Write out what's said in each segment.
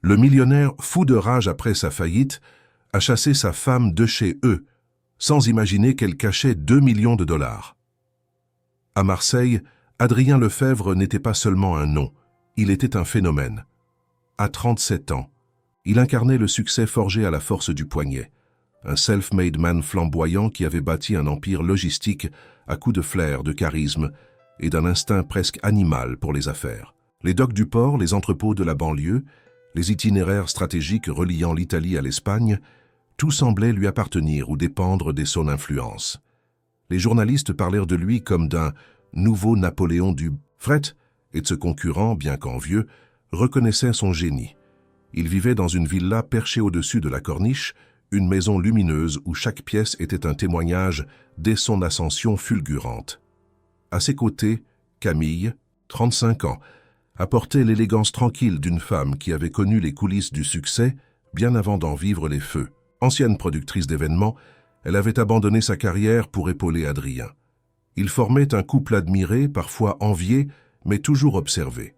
Le millionnaire, fou de rage après sa faillite, a chassé sa femme de chez eux, sans imaginer qu'elle cachait 2 millions de dollars. À Marseille, Adrien Lefebvre n'était pas seulement un nom, il était un phénomène. À 37 ans, il incarnait le succès forgé à la force du poignet, un self-made man flamboyant qui avait bâti un empire logistique à coups de flair, de charisme et d'un instinct presque animal pour les affaires. Les docks du port, les entrepôts de la banlieue, les itinéraires stratégiques reliant l'Italie à l'Espagne, tout semblait lui appartenir ou dépendre de son influence. Les journalistes parlèrent de lui comme d'un nouveau Napoléon du fret, et de ce concurrent, bien qu'envieux, reconnaissait son génie. Il vivait dans une villa perchée au-dessus de la corniche, une maison lumineuse où chaque pièce était un témoignage dès son ascension fulgurante. À ses côtés, Camille, 35 ans, apportait l'élégance tranquille d'une femme qui avait connu les coulisses du succès bien avant d'en vivre les feux. Ancienne productrice d'événements, elle avait abandonné sa carrière pour épauler Adrien. Ils formaient un couple admiré, parfois envié, mais toujours observé.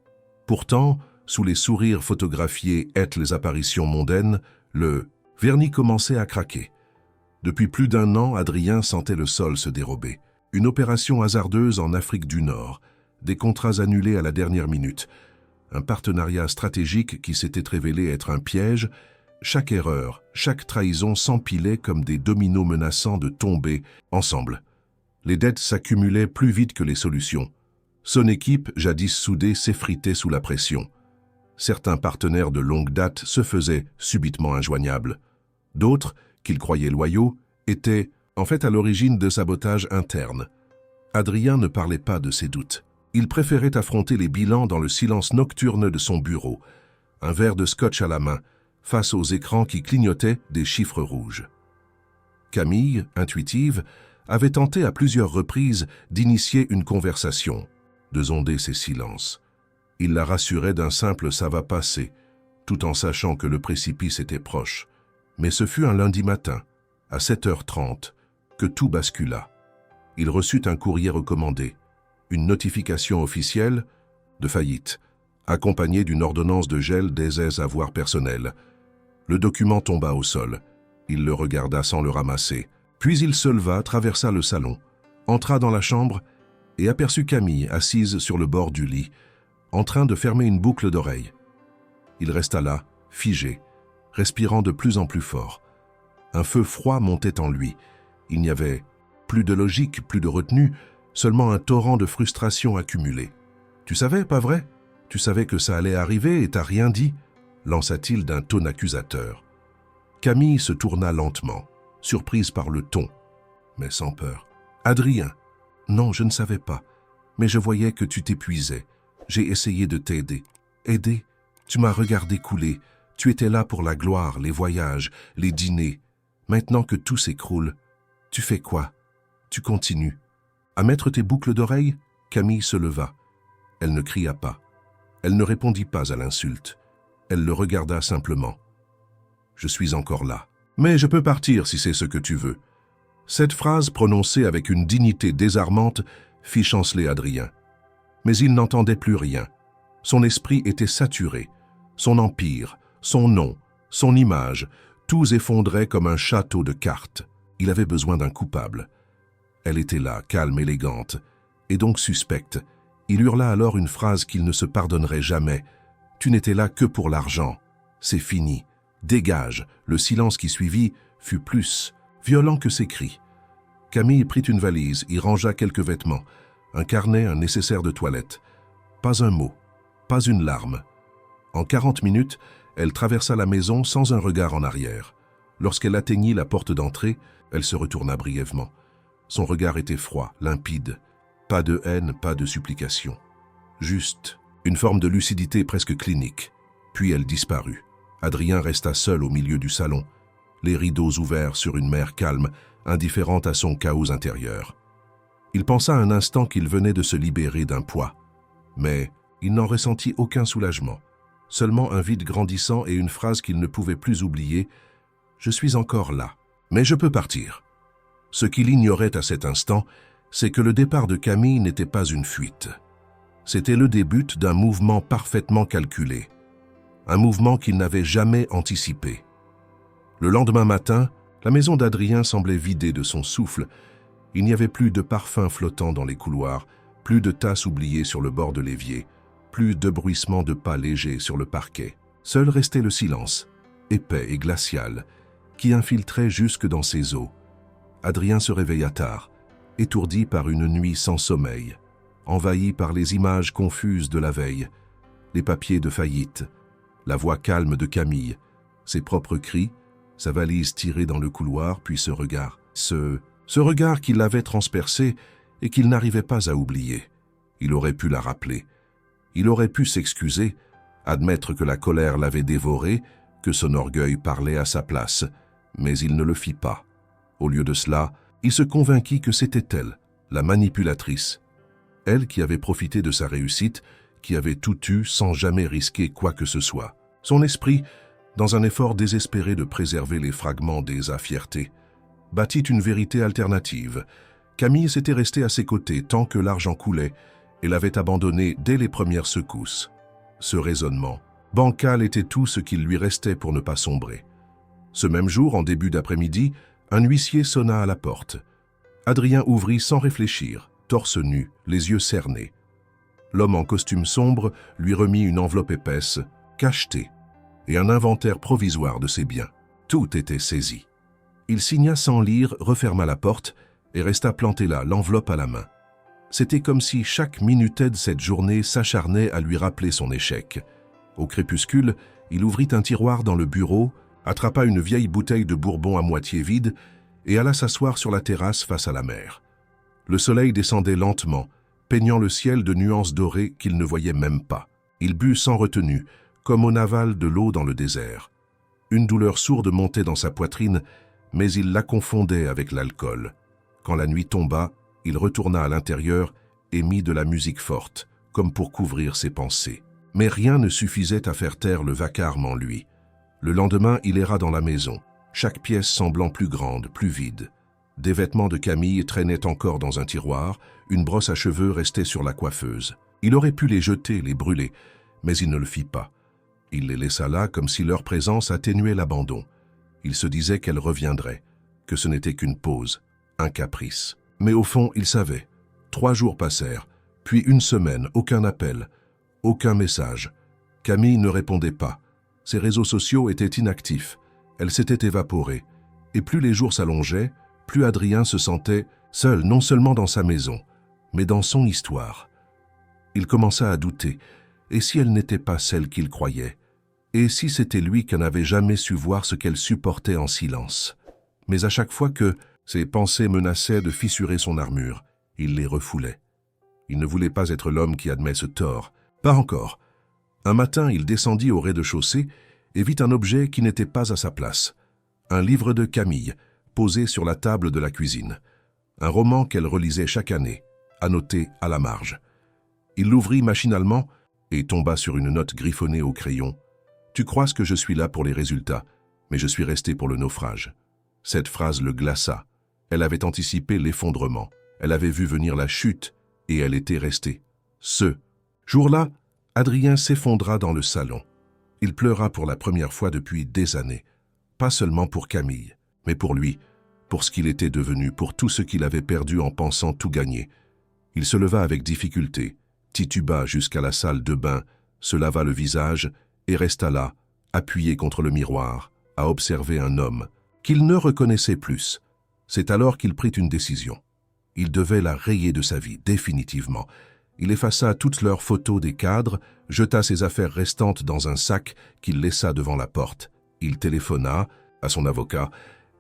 Pourtant, sous les sourires photographiés et les apparitions mondaines, le vernis commençait à craquer. Depuis plus d'1 an, Adrien sentait le sol se dérober. Une opération hasardeuse en Afrique du Nord, des contrats annulés à la dernière minute, un partenariat stratégique qui s'était révélé être un piège. Chaque erreur, chaque trahison s'empilait comme des dominos menaçant de tomber ensemble. Les dettes s'accumulaient plus vite que les solutions. Son équipe, jadis soudée, s'effritait sous la pression. Certains partenaires de longue date se faisaient subitement injoignables. D'autres, qu'il croyait loyaux, étaient en fait à l'origine de sabotages internes. Adrien ne parlait pas de ses doutes. Il préférait affronter les bilans dans le silence nocturne de son bureau, un verre de scotch à la main, face aux écrans qui clignotaient des chiffres rouges. Camille, intuitive, avait tenté à plusieurs reprises d'initier une conversation, de sonder ses silences. Il la rassurait d'un simple « ça va passer », tout en sachant que le précipice était proche. Mais ce fut un lundi matin, à 7h30, que tout bascula. Il reçut un courrier recommandé, une notification officielle de faillite, accompagnée d'une ordonnance de gel des avoirs personnels. Le document tomba au sol. Il le regarda sans le ramasser. Puis il se leva, traversa le salon, entra dans la chambre et aperçut Camille assise sur le bord du lit, en train de fermer une boucle d'oreille. Il resta là, figé, respirant de plus en plus fort. Un feu froid montait en lui. Il n'y avait plus de logique, plus de retenue, seulement un torrent de frustration accumulée. « Tu savais, pas vrai? Tu savais que ça allait arriver et t'as rien dit ?» lança-t-il d'un ton accusateur. Camille se tourna lentement, surprise par le ton, mais sans peur. « Adrien, non, je ne savais pas, mais je voyais que tu t'épuisais. J'ai essayé de t'aider. Aider? Tu m'as regardé couler. Tu étais là pour la gloire, les voyages, les dîners. Maintenant que tout s'écroule, tu fais quoi? Tu continues. À mettre tes boucles d'oreilles? » Camille se leva. Elle ne cria pas. Elle ne répondit pas à l'insulte. Elle le regarda simplement. « Je suis encore là. Mais je peux partir si c'est ce que tu veux. » Cette phrase, prononcée avec une dignité désarmante, fit chanceler Adrien. Mais il n'entendait plus rien. Son esprit était saturé. Son empire, son nom, son image, tout effondrait comme un château de cartes. Il avait besoin d'un coupable. Elle était là, calme, élégante, et donc suspecte. Il hurla alors une phrase qu'il ne se pardonnerait jamais. « Tu n'étais là que pour l'argent. C'est fini. Dégage !» Le silence qui suivit fut plus violent que ses cris. Camille prit une valise, y rangea quelques vêtements, un carnet, un nécessaire de toilette. Pas un mot, pas une larme. En 40 minutes, elle traversa la maison sans un regard en arrière. Lorsqu'elle atteignit la porte d'entrée, elle se retourna brièvement. Son regard était froid, limpide. Pas de haine, pas de supplication. Juste une forme de lucidité presque clinique. Puis elle disparut. Adrien resta seul au milieu du salon, les rideaux ouverts sur une mer calme, indifférente à son chaos intérieur. Il pensa un instant qu'il venait de se libérer d'un poids, mais il n'en ressentit aucun soulagement, seulement un vide grandissant et une phrase qu'il ne pouvait plus oublier « Je suis encore là, mais je peux partir ». Ce qu'il ignorait à cet instant, c'est que le départ de Camille n'était pas une fuite. C'était le début d'un mouvement parfaitement calculé. un mouvement qu'il n'avait jamais anticipé. Le lendemain matin, la maison d'Adrien semblait vidée de son souffle. Il n'y avait plus de parfums flottants dans les couloirs, plus de tasses oubliées sur le bord de l'évier, plus de bruissement de pas légers sur le parquet. Seul restait le silence, épais et glacial, qui infiltrait jusque dans ses os. Adrien se réveilla tard, étourdi par une nuit sans sommeil, envahi par les images confuses de la veille, les papiers de faillite, la voix calme de Camille, ses propres cris, sa valise tirée dans le couloir, puis ce regard. Ce regard qui l'avait transpercé et qu'il n'arrivait pas à oublier. Il aurait pu la rappeler. Il aurait pu s'excuser, admettre que la colère l'avait dévoré, que son orgueil parlait à sa place, mais il ne le fit pas. Au lieu de cela, il se convainquit que c'était elle, la manipulatrice. Elle qui avait profité de sa réussite, qui avait tout eu sans jamais risquer quoi que ce soit. Son esprit, dans un effort désespéré de préserver les fragments des fierté, bâtit une vérité alternative. Camille s'était restée à ses côtés tant que l'argent coulait et l'avait abandonné dès les premières secousses. Ce raisonnement bancal était tout ce qu'il lui restait pour ne pas sombrer. Ce même jour, en début d'après-midi, un huissier sonna à la porte. Adrien ouvrit sans réfléchir, torse nu, les yeux cernés. L'homme en costume sombre lui remit une enveloppe épaisse, cachetée, et un inventaire provisoire de ses biens. Tout était saisi. Il signa sans lire, referma la porte et resta planté là, l'enveloppe à la main. C'était comme si chaque minutet de cette journée s'acharnait à lui rappeler son échec. Au crépuscule, il ouvrit un tiroir dans le bureau, attrapa une vieille bouteille de bourbon à moitié vide et alla s'asseoir sur la terrasse face à la mer. Le soleil descendait lentement, peignant le ciel de nuances dorées qu'il ne voyait même pas. Il but sans retenue, comme au naval de l'eau dans le désert. Une douleur sourde montait dans sa poitrine, mais il la confondait avec l'alcool. Quand la nuit tomba, il retourna à l'intérieur et mit de la musique forte, comme pour couvrir ses pensées. Mais rien ne suffisait à faire taire le vacarme en lui. Le lendemain, il erra dans la maison, chaque pièce semblant plus grande, plus vide. Des vêtements de Camille traînaient encore dans un tiroir, une brosse à cheveux restait sur la coiffeuse. Il aurait pu les jeter, les brûler, mais il ne le fit pas. Il les laissa là comme si leur présence atténuait l'abandon. Il se disait qu'elle reviendrait, que ce n'était qu'une pause, un caprice. Mais au fond, il savait. 3 jours passèrent, puis une semaine, aucun appel, aucun message. Camille ne répondait pas. Ses réseaux sociaux étaient inactifs. Elle s'était évaporée. Et plus les jours s'allongeaient, plus Adrien se sentait seul, non seulement dans sa maison, mais dans son histoire. Il commença à douter. Et si elle n'était pas celle qu'il croyait? Et si c'était lui qui n'avait jamais su voir ce qu'elle supportait en silence? Mais à chaque fois que ses pensées menaçaient de fissurer son armure, il les refoulait. Il ne voulait pas être l'homme qui admet ce tort. Pas encore. Un matin, il descendit au rez-de-chaussée et vit un objet qui n'était pas à sa place. Un livre de Camille, posé sur la table de la cuisine. Un roman qu'elle relisait chaque année, annoté à la marge. Il l'ouvrit machinalement et tomba sur une note griffonnée au crayon. « Tu crois que je suis là pour les résultats, mais je suis resté pour le naufrage. » Cette phrase le glaça. Elle avait anticipé l'effondrement. Elle avait vu venir la chute et elle était restée. Ce jour-là, Adrien s'effondra dans le salon. Il pleura pour la première fois depuis des années. Pas seulement pour Camille, mais pour lui, pour ce qu'il était devenu, pour tout ce qu'il avait perdu en pensant tout gagner. Il se leva avec difficulté, tituba jusqu'à la salle de bain, se lava le visage et resta là, appuyé contre le miroir, à observer un homme qu'il ne reconnaissait plus. C'est alors qu'il prit une décision. Il devait la rayer de sa vie, définitivement. Il effaça toutes leurs photos des cadres, jeta ses affaires restantes dans un sac qu'il laissa devant la porte. Il téléphona à son avocat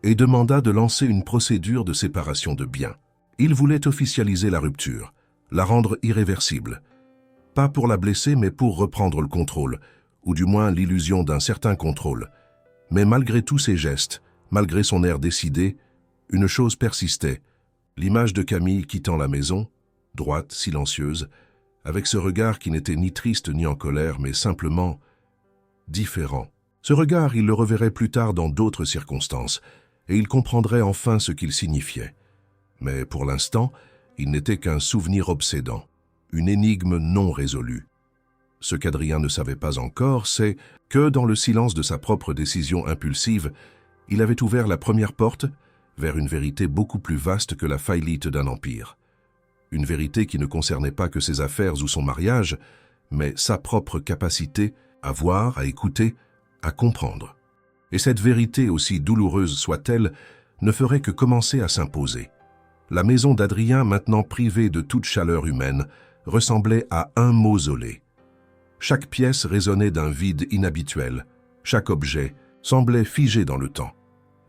et demanda de lancer une procédure de séparation de biens. Il voulait officialiser la rupture, la rendre irréversible. Pas pour la blesser, mais pour reprendre le contrôle, ou du moins l'illusion d'un certain contrôle. Mais malgré tous ses gestes, malgré son air décidé, une chose persistait. L'image de Camille quittant la maison, droite, silencieuse, avec ce regard qui n'était ni triste ni en colère, mais simplement différent. Ce regard, il le reverrait plus tard dans d'autres circonstances, et il comprendrait enfin ce qu'il signifiait. Mais pour l'instant, il n'était qu'un souvenir obsédant, une énigme non résolue. Ce qu'Adrien ne savait pas encore, c'est que, dans le silence de sa propre décision impulsive, il avait ouvert la première porte vers une vérité beaucoup plus vaste que la faillite d'un empire. Une vérité qui ne concernait pas que ses affaires ou son mariage, mais sa propre capacité à voir, à écouter, à comprendre. Et cette vérité, aussi douloureuse soit-elle, ne ferait que commencer à s'imposer. La maison d'Adrien, maintenant privée de toute chaleur humaine, ressemblait à un mausolée. Chaque pièce résonnait d'un vide inhabituel. Chaque objet semblait figé dans le temps.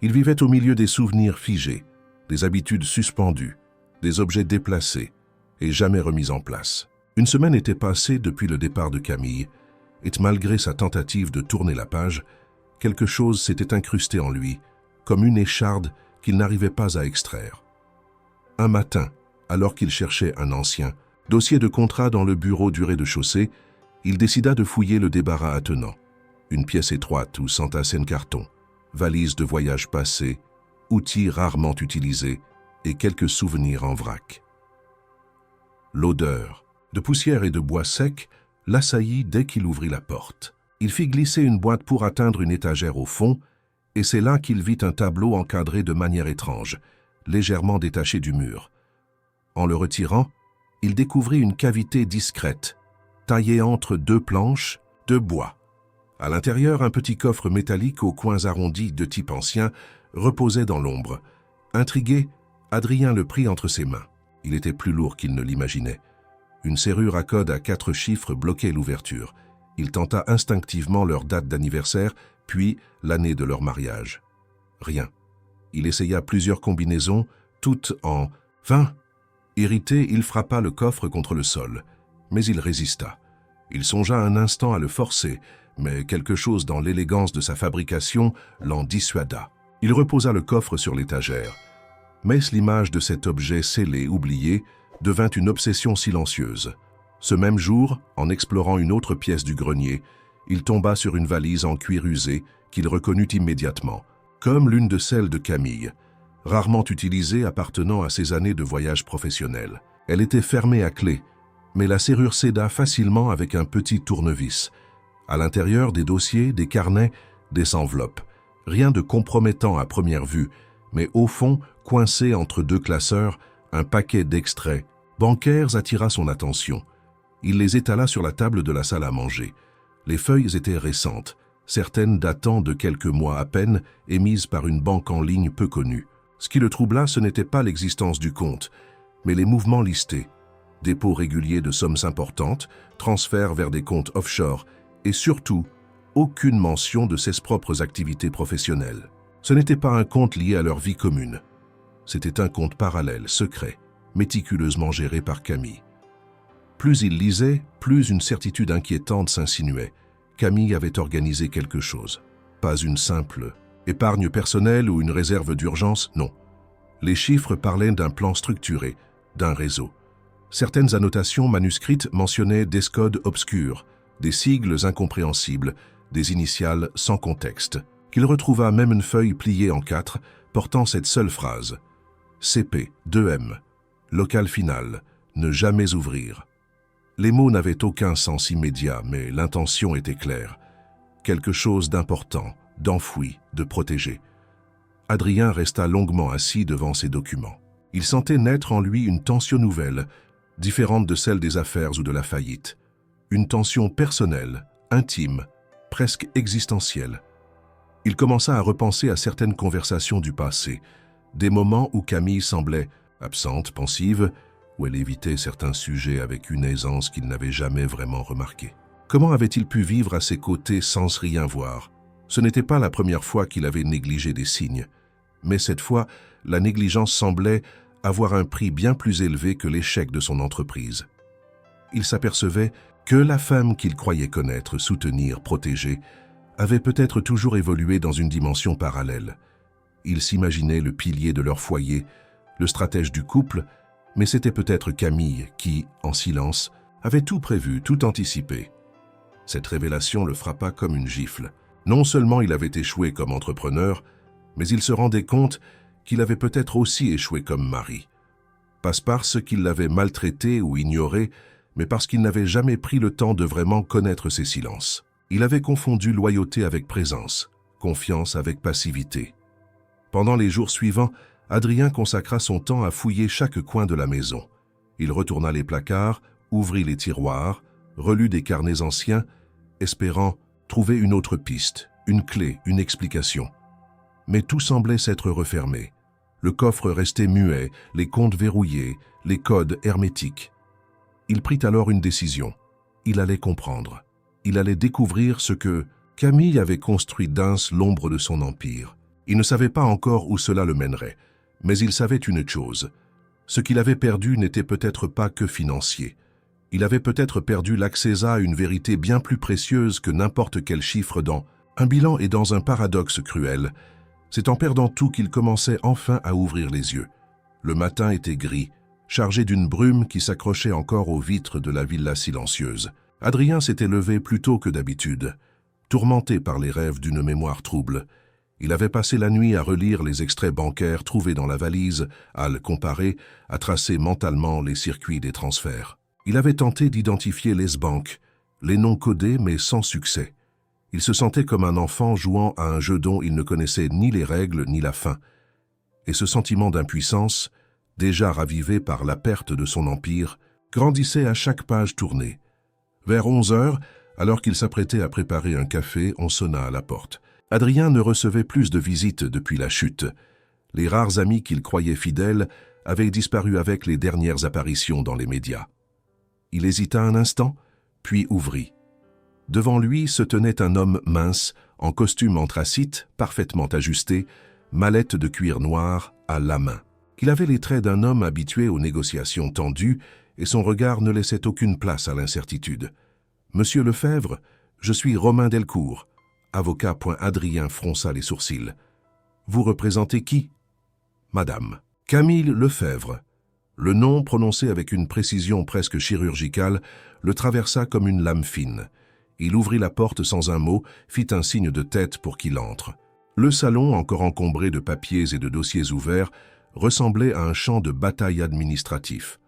Il vivait au milieu des souvenirs figés, des habitudes suspendues, des objets déplacés et jamais remis en place. Une semaine était passée depuis le départ de Camille, et malgré sa tentative de tourner la page, quelque chose s'était incrusté en lui, comme une écharde qu'il n'arrivait pas à extraire. Un matin, alors qu'il cherchait un ancien dossier de contrat dans le bureau du rez-de-chaussée, il décida de fouiller le débarras attenant. Une pièce étroite où s'entassaient un carton, valise de voyage passé, outils rarement utilisés et quelques souvenirs en vrac. L'odeur de poussière et de bois sec l'assaillit dès qu'il ouvrit la porte. Il fit glisser une boîte pour atteindre une étagère au fond, et c'est là qu'il vit un tableau encadré de manière étrange, légèrement détaché du mur. En le retirant, il découvrit une cavité discrète, taillée entre deux planches de bois. À l'intérieur, un petit coffre métallique aux coins arrondis de type ancien reposait dans l'ombre. Intrigué, Adrien le prit entre ses mains. Il était plus lourd qu'il ne l'imaginait. Une serrure à code à 4 chiffres bloquait l'ouverture. Il tenta instinctivement leur date d'anniversaire, puis l'année de leur mariage. Rien. Il essaya plusieurs combinaisons, toutes en vain. Irrité, il frappa le coffre contre le sol, mais il résista. Il songea un instant à le forcer, mais quelque chose dans l'élégance de sa fabrication l'en dissuada. Il reposa le coffre sur l'étagère. Mais l'image de cet objet scellé, oublié, devint une obsession silencieuse. Ce même jour, en explorant une autre pièce du grenier, il tomba sur une valise en cuir usé qu'il reconnut immédiatement, comme l'une de celles de Camille, rarement utilisée appartenant à ses années de voyage professionnel. Elle était fermée à clé, mais la serrure céda facilement avec un petit tournevis. À l'intérieur, des dossiers, des carnets, des enveloppes. Rien de compromettant à première vue, mais au fond, coincé entre deux classeurs, un paquet d'extraits bancaires attira son attention. Il les étala sur la table de la salle à manger. Les feuilles étaient récentes, certaines datant de quelques mois à peine, émises par une banque en ligne peu connue. Ce qui le troubla, ce n'était pas l'existence du compte, mais les mouvements listés. Dépôts réguliers de sommes importantes, transferts vers des comptes offshore, et surtout, aucune mention de ses propres activités professionnelles. Ce n'était pas un compte lié à leur vie commune. C'était un compte parallèle, secret, méticuleusement géré par Camille. Plus il lisait, plus une certitude inquiétante s'insinuait. Camille avait organisé quelque chose. Pas une simple épargne personnelle ou une réserve d'urgence, non. Les chiffres parlaient d'un plan structuré, d'un réseau. Certaines annotations manuscrites mentionnaient des codes obscurs, des sigles incompréhensibles, des initiales sans contexte, qu'il retrouva même une feuille pliée en 4, portant cette seule phrase. CP, 2M, local final, ne jamais ouvrir. Les mots n'avaient aucun sens immédiat, mais l'intention était claire. Quelque chose d'important, d'enfoui, de protégé. Adrien resta longuement assis devant ces documents. Il sentait naître en lui une tension nouvelle, différente de celle des affaires ou de la faillite. Une tension personnelle, intime, presque existentielle. Il commença à repenser à certaines conversations du passé, des moments où Camille semblait absente, pensive, où elle évitait certains sujets avec une aisance qu'il n'avait jamais vraiment remarquée. Comment avait-il pu vivre à ses côtés sans rien voir? Ce n'était pas la première fois qu'il avait négligé des signes, mais cette fois, la négligence semblait avoir un prix bien plus élevé que l'échec de son entreprise. Il s'apercevait que la femme qu'il croyait connaître, soutenir, protéger, avait peut-être toujours évolué dans une dimension parallèle. Il s'imaginait le pilier de leur foyer, le stratège du couple, mais c'était peut-être Camille qui, en silence, avait tout prévu, tout anticipé. Cette révélation le frappa comme une gifle. Non seulement il avait échoué comme entrepreneur, mais il se rendait compte qu'il avait peut-être aussi échoué comme mari. Passe parce qu'il l'avait maltraité ou ignoré, mais parce qu'il n'avait jamais pris le temps de vraiment connaître ses silences. Il avait confondu loyauté avec présence, confiance avec passivité. Pendant les jours suivants, Adrien consacra son temps à fouiller chaque coin de la maison. Il retourna les placards, ouvrit les tiroirs, relut des carnets anciens, espérant trouver une autre piste, une clé, une explication. Mais tout semblait s'être refermé. Le coffre restait muet, les comptes verrouillés, les codes hermétiques. Il prit alors une décision. Il allait comprendre. Il allait découvrir ce que Camille avait construit d'Ins l'ombre de son empire. Il ne savait pas encore où cela le mènerait, mais il savait une chose. Ce qu'il avait perdu n'était peut-être pas que financier. Il avait peut-être perdu l'accès à une vérité bien plus précieuse que n'importe quel chiffre dans un bilan et dans un paradoxe cruel. C'est en perdant tout qu'il commençait enfin à ouvrir les yeux. Le matin était gris, chargé d'une brume qui s'accrochait encore aux vitres de la villa silencieuse. Adrien s'était levé plus tôt que d'habitude, tourmenté par les rêves d'une mémoire trouble. Il avait passé la nuit à relire les extraits bancaires trouvés dans la valise, à le comparer, à tracer mentalement les circuits des transferts. Il avait tenté d'identifier les banques, les noms codés mais sans succès. Il se sentait comme un enfant jouant à un jeu dont il ne connaissait ni les règles ni la fin. Et ce sentiment d'impuissance, déjà ravivé par la perte de son empire, grandissait à chaque page tournée. Vers 11 heures, alors qu'il s'apprêtait à préparer un café, on sonna à la porte. Adrien ne recevait plus de visites depuis la chute. Les rares amis qu'il croyait fidèles avaient disparu avec les dernières apparitions dans les médias. Il hésita un instant, puis ouvrit. Devant lui se tenait un homme mince, en costume anthracite, parfaitement ajusté, mallette de cuir noir à la main. Il avait les traits d'un homme habitué aux négociations tendues et son regard ne laissait aucune place à l'incertitude. « Monsieur Lefebvre, je suis Romain Delcourt. » Avocat. Adrien fronça les sourcils. « Vous représentez qui ?»« Madame. »« Camille Lefebvre. » Le nom, prononcé avec une précision presque chirurgicale, le traversa comme une lame fine. Il ouvrit la porte sans un mot, fit un signe de tête pour qu'il entre. Le salon, encore encombré de papiers et de dossiers ouverts, ressemblait à un champ de bataille administratif.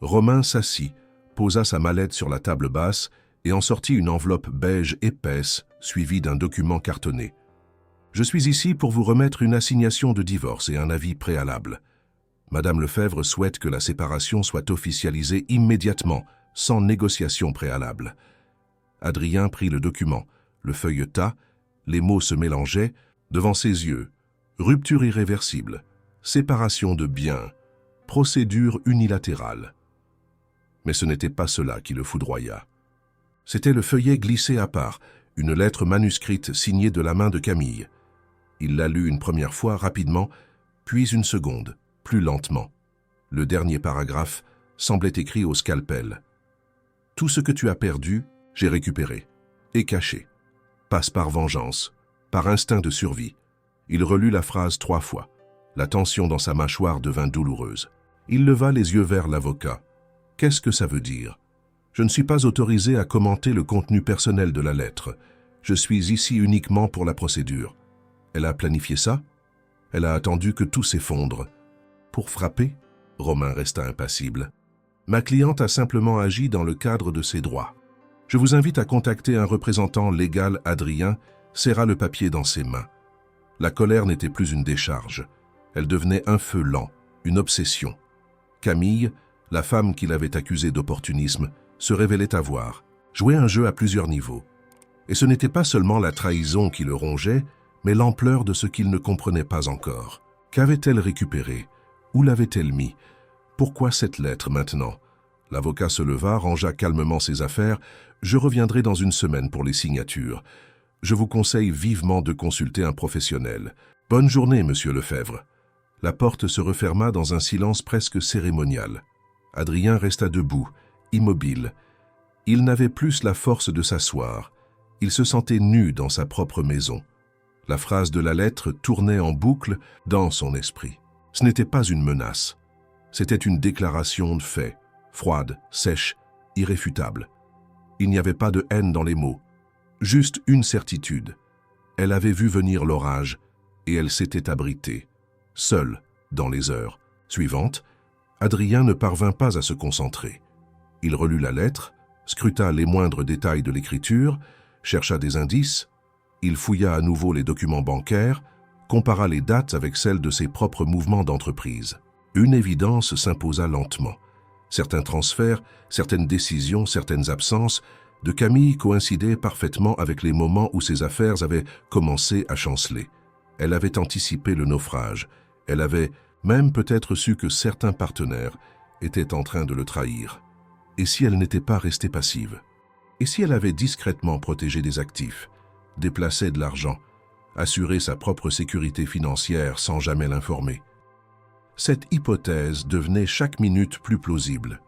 Romain s'assit, posa sa mallette sur la table basse et en sortit une enveloppe beige épaisse, suivie d'un document cartonné. « Je suis ici pour vous remettre une assignation de divorce et un avis préalable. Madame Lefebvre souhaite que la séparation soit officialisée immédiatement, sans négociation préalable. » Adrien prit le document, le feuilleta, les mots se mélangeaient, devant ses yeux. Rupture irréversible, séparation de biens, procédure unilatérale. Mais ce n'était pas cela qui le foudroya. C'était le feuillet glissé à part, une lettre manuscrite signée de la main de Camille. Il la lut une première fois rapidement, puis une seconde, plus lentement. Le dernier paragraphe semblait écrit au scalpel. « Tout ce que tu as perdu, j'ai récupéré, et caché. Passe par vengeance, par instinct de survie. » Il relut la phrase 3 fois. La tension dans sa mâchoire devint douloureuse. Il leva les yeux vers l'avocat. « Qu'est-ce que ça veut dire ? Je ne suis pas autorisé à commenter le contenu personnel de la lettre. Je suis ici uniquement pour la procédure. » Elle a planifié ça ? Elle a attendu que tout s'effondre. Pour frapper ? Romain resta impassible. Ma cliente a simplement agi dans le cadre de ses droits. Je vous invite à contacter un représentant légal. Adrien serra le papier dans ses mains. La colère n'était plus une décharge. Elle devenait un feu lent, une obsession. Camille, la femme qu'il avait accusée d'opportunisme, se révélait avoir joué un jeu à plusieurs niveaux. Et ce n'était pas seulement la trahison qui le rongeait, mais l'ampleur de ce qu'il ne comprenait pas encore. Qu'avait-elle récupéré? Où l'avait-elle mis? Pourquoi cette lettre maintenant? L'avocat se leva, rangea calmement ses affaires. « Je reviendrai dans une semaine pour les signatures. Je vous conseille vivement de consulter un professionnel. Bonne journée, monsieur Lefebvre. » La porte se referma dans un silence presque cérémonial. Adrien resta debout, immobile. Il n'avait plus la force de s'asseoir. Il se sentait nu dans sa propre maison. La phrase de la lettre tournait en boucle dans son esprit. Ce n'était pas une menace. C'était une déclaration de fait, froide, sèche, irréfutable. Il n'y avait pas de haine dans les mots, juste une certitude. Elle avait vu venir l'orage et elle s'était abritée, seule, dans les heures suivantes. Adrien ne parvint pas à se concentrer. Il relut la lettre, scruta les moindres détails de l'écriture, chercha des indices, il fouilla à nouveau les documents bancaires, compara les dates avec celles de ses propres mouvements d'entreprise. Une évidence s'imposa lentement. Certains transferts, certaines décisions, certaines absences de Camille coïncidaient parfaitement avec les moments où ses affaires avaient commencé à chanceler. Elle avait anticipé le naufrage. Elle avait même peut-être su que certains partenaires étaient en train de le trahir. Et si elle n'était pas restée passive? Et si elle avait discrètement protégé des actifs, déplacé de l'argent, assuré sa propre sécurité financière sans jamais l'informer? Cette hypothèse devenait chaque minute plus plausible.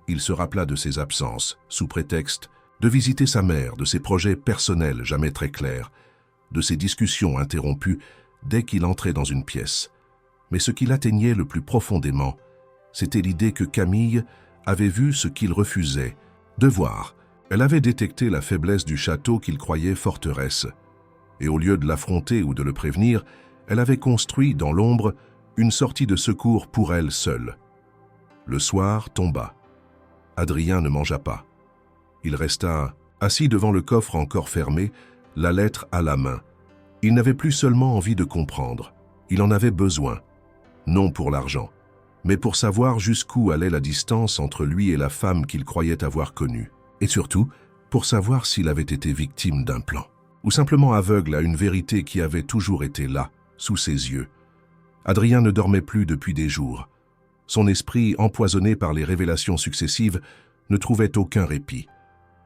Il se rappela de ses absences, sous prétexte de visiter sa mère, de ses projets personnels jamais très clairs, de ses discussions interrompues dès qu'il entrait dans une pièce. Mais ce qui l'atteignait le plus profondément, c'était l'idée que Camille avait vu ce qu'il refusait de voir. Elle avait détecté la faiblesse du château qu'il croyait forteresse. Et au lieu de l'affronter ou de le prévenir, elle avait construit dans l'ombre une sortie de secours pour elle seule. Le soir tomba. Adrien ne mangea pas. Il resta assis devant le coffre encore fermé, la lettre à la main. Il n'avait plus seulement envie de comprendre, il en avait besoin. Non pour l'argent, mais pour savoir jusqu'où allait la distance entre lui et la femme qu'il croyait avoir connue. Et surtout, pour savoir s'il avait été victime d'un plan, ou simplement aveugle à une vérité qui avait toujours été là, sous ses yeux. Adrien ne dormait plus depuis des jours. Son esprit, empoisonné par les révélations successives, ne trouvait aucun répit.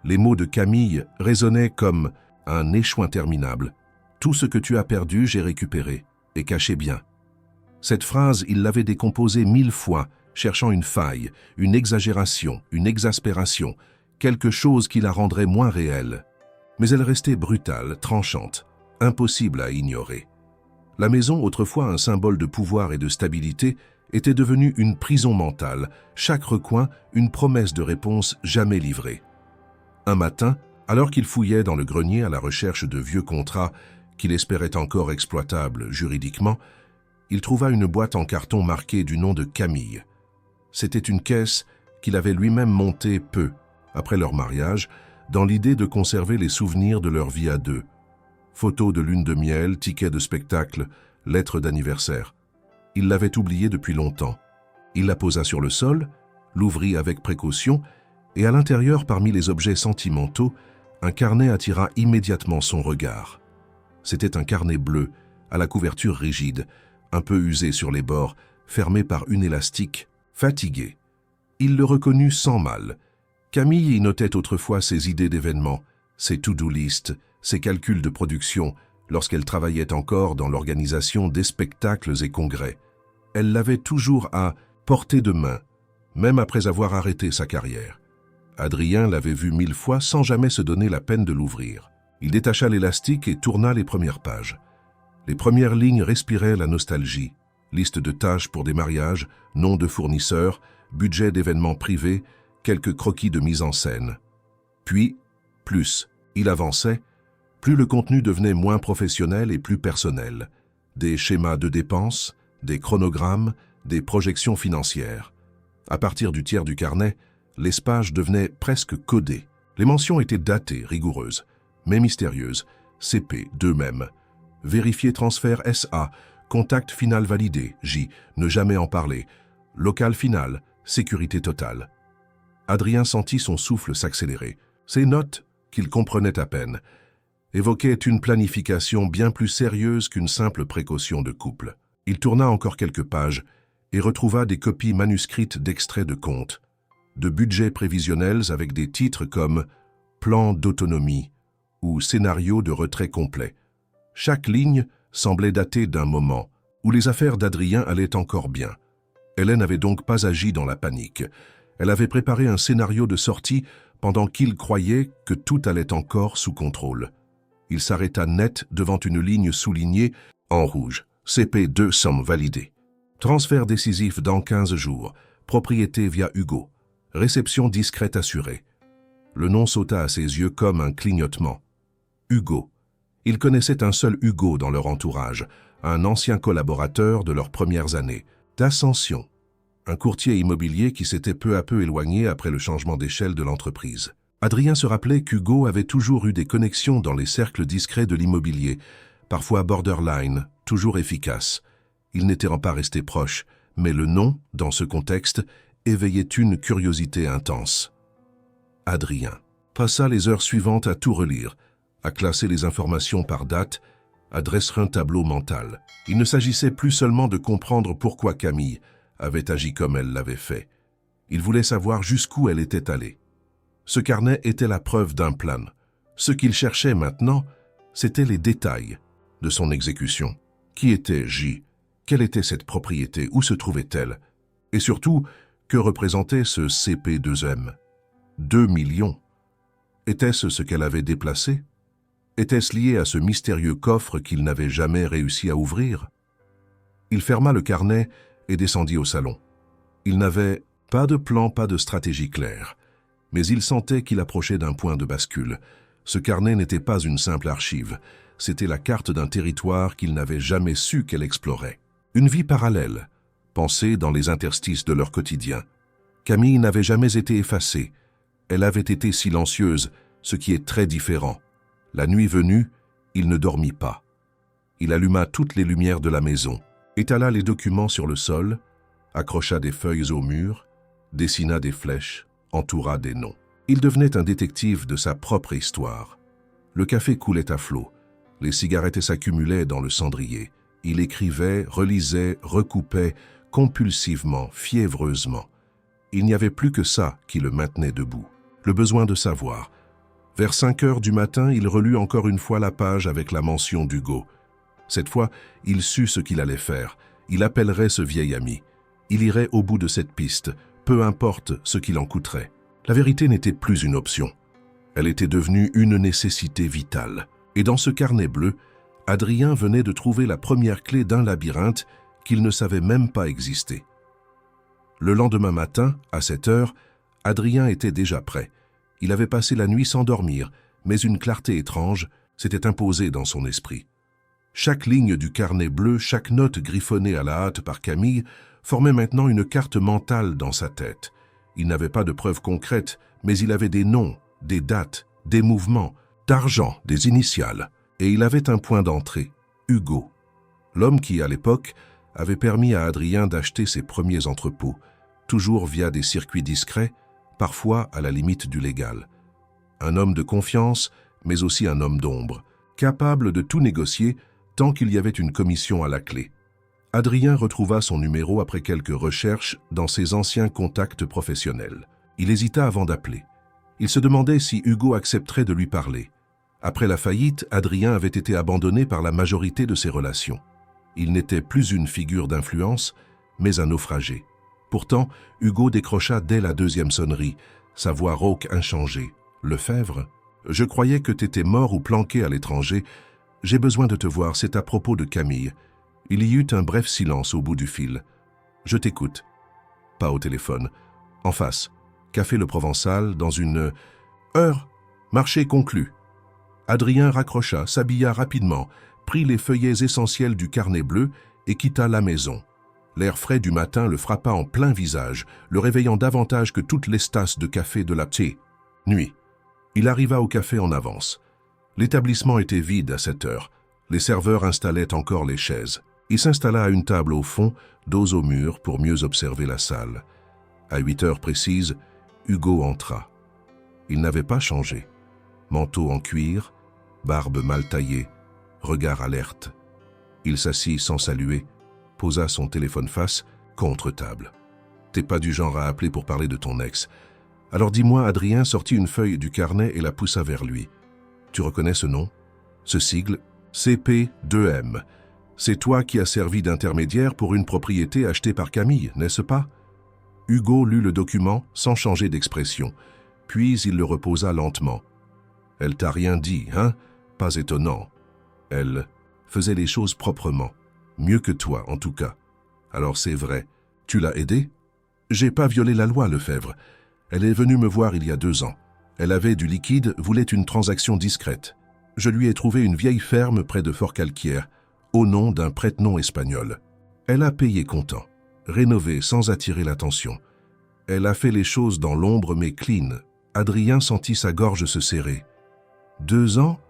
Les mots de Camille résonnaient comme un échou interminable. « Tout ce que tu as perdu, j'ai récupéré, et caché bien. » Cette phrase, il l'avait décomposée 1000 fois, cherchant une faille, une exagération, une exaspération, quelque chose qui la rendrait moins réelle. Mais elle restait brutale, tranchante, impossible à ignorer. La maison, autrefois un symbole de pouvoir et de stabilité, était devenue une prison mentale, chaque recoin une promesse de réponse jamais livrée. Un matin, alors qu'il fouillait dans le grenier à la recherche de vieux contrats qu'il espérait encore exploitables juridiquement, il trouva une boîte en carton marquée du nom de Camille. C'était une caisse qu'il avait lui-même montée peu après leur mariage, dans l'idée de conserver les souvenirs de leur vie à deux. Photos de lune de miel, tickets de spectacle, lettres d'anniversaire. Il l'avait oubliée depuis longtemps. Il la posa sur le sol, l'ouvrit avec précaution, et à l'intérieur, parmi les objets sentimentaux, un carnet attira immédiatement son regard. C'était un carnet bleu, à la couverture rigide, un peu usé sur les bords, fermé par une élastique, fatigué. Il le reconnut sans mal. Camille y notait autrefois ses idées d'événements, ses to-do list, ses calculs de production, lorsqu'elle travaillait encore dans l'organisation des spectacles et congrès. Elle l'avait toujours à portée de main, même après avoir arrêté sa carrière. Adrien l'avait vu 1000 fois sans jamais se donner la peine de l'ouvrir. Il détacha l'élastique et tourna les premières pages. Les premières lignes respiraient la nostalgie. Liste de tâches pour des mariages, noms de fournisseurs, budget d'événements privés, quelques croquis de mise en scène. Puis, plus il avançait, plus le contenu devenait moins professionnel et plus personnel. Des schémas de dépenses, des chronogrammes, des projections financières. À partir du tiers du carnet, l'espace devenait presque codé. Les mentions étaient datées, rigoureuses, mais mystérieuses. CP, d'eux-mêmes. Vérifier transfert SA, contact final validé, J, ne jamais en parler. Local final, sécurité totale. Adrien sentit son souffle s'accélérer. Ces notes, qu'il comprenait à peine, évoquaient une planification bien plus sérieuse qu'une simple précaution de couple. Il tourna encore quelques pages et retrouva des copies manuscrites d'extraits de comptes, de budgets prévisionnels avec des titres comme « Plan d'autonomie » ou « Scénario de retrait complet ». Chaque ligne semblait dater d'un moment où les affaires d'Adrien allaient encore bien. Hélène n'avait donc pas agi dans la panique. Elle avait préparé un scénario de sortie pendant qu'il croyait que tout allait encore sous contrôle. Il s'arrêta net devant une ligne soulignée en rouge. CP2 somme validée. Transfert décisif dans 15 jours. Propriété via Hugo. Réception discrète assurée. Le nom sauta à ses yeux comme un clignotement. Hugo. Ils connaissaient un seul Hugo dans leur entourage, un ancien collaborateur de leurs premières années, d'Ascension. un courtier immobilier qui s'était peu à peu éloigné après le changement d'échelle de l'entreprise. Adrien se rappelait qu'Hugo avait toujours eu des connexions dans les cercles discrets de l'immobilier, parfois borderline, toujours efficaces. Il n'était pas resté proche, mais le nom, dans ce contexte, éveillait une curiosité intense. Adrien passa les heures suivantes à tout relire, à classer les informations par date, à dresser un tableau mental. Il ne s'agissait plus seulement de comprendre pourquoi Camille avait agi comme elle l'avait fait. Il voulait savoir jusqu'où elle était allée. Ce carnet était la preuve d'un plan. Ce qu'il cherchait maintenant, c'était les détails de son exécution. Qui était J? Quelle était cette propriété? Où se trouvait-elle? Et surtout, que représentait ce CP2M? 2 millions. Était-ce ce qu'elle avait déplacé? Était-ce lié à ce mystérieux coffre qu'il n'avait jamais réussi à ouvrir? Il ferma le carnet et descendit au salon. Il n'avait pas de plan, pas de stratégie claire, mais il sentait qu'il approchait d'un point de bascule. Ce carnet n'était pas une simple archive, c'était la carte d'un territoire qu'il n'avait jamais su qu'elle explorait. Une vie parallèle, pensée dans les interstices de leur quotidien. Camille n'avait jamais été effacée. Elle avait été silencieuse, ce qui est très différent. La nuit venue, il ne dormit pas. Il alluma toutes les lumières de la maison, étala les documents sur le sol, accrocha des feuilles au mur, dessina des flèches, entoura des noms. Il devenait un détective de sa propre histoire. Le café coulait à flot, les cigarettes s'accumulaient dans le cendrier. Il écrivait, relisait, recoupait, compulsivement, fiévreusement. Il n'y avait plus que ça qui le maintenait debout. Le besoin de savoir. Vers 5 heures du matin, il relut encore une fois la page avec la mention d'Hugo. Cette fois, il sut ce qu'il allait faire. Il appellerait ce vieil ami. Il irait au bout de cette piste, peu importe ce qu'il en coûterait. La vérité n'était plus une option. Elle était devenue une nécessité vitale. Et dans ce carnet bleu, Adrien venait de trouver la première clé d'un labyrinthe qu'il ne savait même pas exister. Le lendemain matin, à 7 heures, Adrien était déjà prêt. Il avait passé la nuit sans dormir, mais une clarté étrange s'était imposée dans son esprit. Chaque ligne du carnet bleu, chaque note griffonnée à la hâte par Camille, formait maintenant une carte mentale dans sa tête. Il n'avait pas de preuves concrètes, mais il avait des noms, des dates, des mouvements, d'argent, des initiales. Et il avait un point d'entrée, Hugo. L'homme qui, à l'époque, avait permis à Adrien d'acheter ses premiers entrepôts, toujours via des circuits discrets, parfois à la limite du légal. Un homme de confiance, mais aussi un homme d'ombre, capable de tout négocier tant qu'il y avait une commission à la clé. Adrien retrouva son numéro après quelques recherches dans ses anciens contacts professionnels. Il hésita avant d'appeler. Il se demandait si Hugo accepterait de lui parler. Après la faillite, Adrien avait été abandonné par la majorité de ses relations. Il n'était plus une figure d'influence, mais un naufragé. Pourtant, Hugo décrocha dès la deuxième sonnerie, sa voix rauque inchangée. « Lefebvre, je croyais que t'étais mort ou planqué à l'étranger. J'ai besoin de te voir, c'est à propos de Camille. » Il y eut un bref silence au bout du fil. « Je t'écoute. » Pas au téléphone. En face. Café Le Provençal, dans une heure. Marché conclu. Adrien raccrocha, s'habilla rapidement, prit les feuillets essentiels du carnet bleu et quitta la maison. L'air frais du matin le frappa en plein visage, le réveillant davantage que toutes les tasses de café de la petite nuit. Il arriva au café en avance. L'établissement était vide à 7 heures. Les serveurs installaient encore les chaises. Il s'installa à une table au fond, dos au mur, pour mieux observer la salle. À 8 heures précises, Hugo entra. Il n'avait pas changé. Manteau en cuir, barbe mal taillée, regard alerte. Il s'assit sans saluer, posa son téléphone face, contre table. « T'es pas du genre à appeler pour parler de ton ex. Alors dis-moi, » Adrien sortit une feuille du carnet et la poussa vers lui. « Tu reconnais ce nom? Ce sigle? CP2M. C'est toi qui as servi d'intermédiaire pour une propriété achetée par Camille, n'est-ce pas ?» Hugo lut le document sans changer d'expression, puis il le reposa lentement. « Elle t'a rien dit, hein? Pas étonnant. Elle faisait les choses proprement. Mieux que toi, en tout cas. Alors c'est vrai. Tu l'as aidée? J'ai pas violé la loi, Lefebvre. Elle est venue me voir il y a 2 ans. Elle avait du liquide, voulait une transaction discrète. Je lui ai trouvé une vieille ferme près de Forcalquier, au nom d'un prête-nom espagnol. Elle a payé comptant. rénovée sans attirer l'attention. Elle a fait les choses dans l'ombre mais clean. Adrien sentit sa gorge se serrer. 2 ans?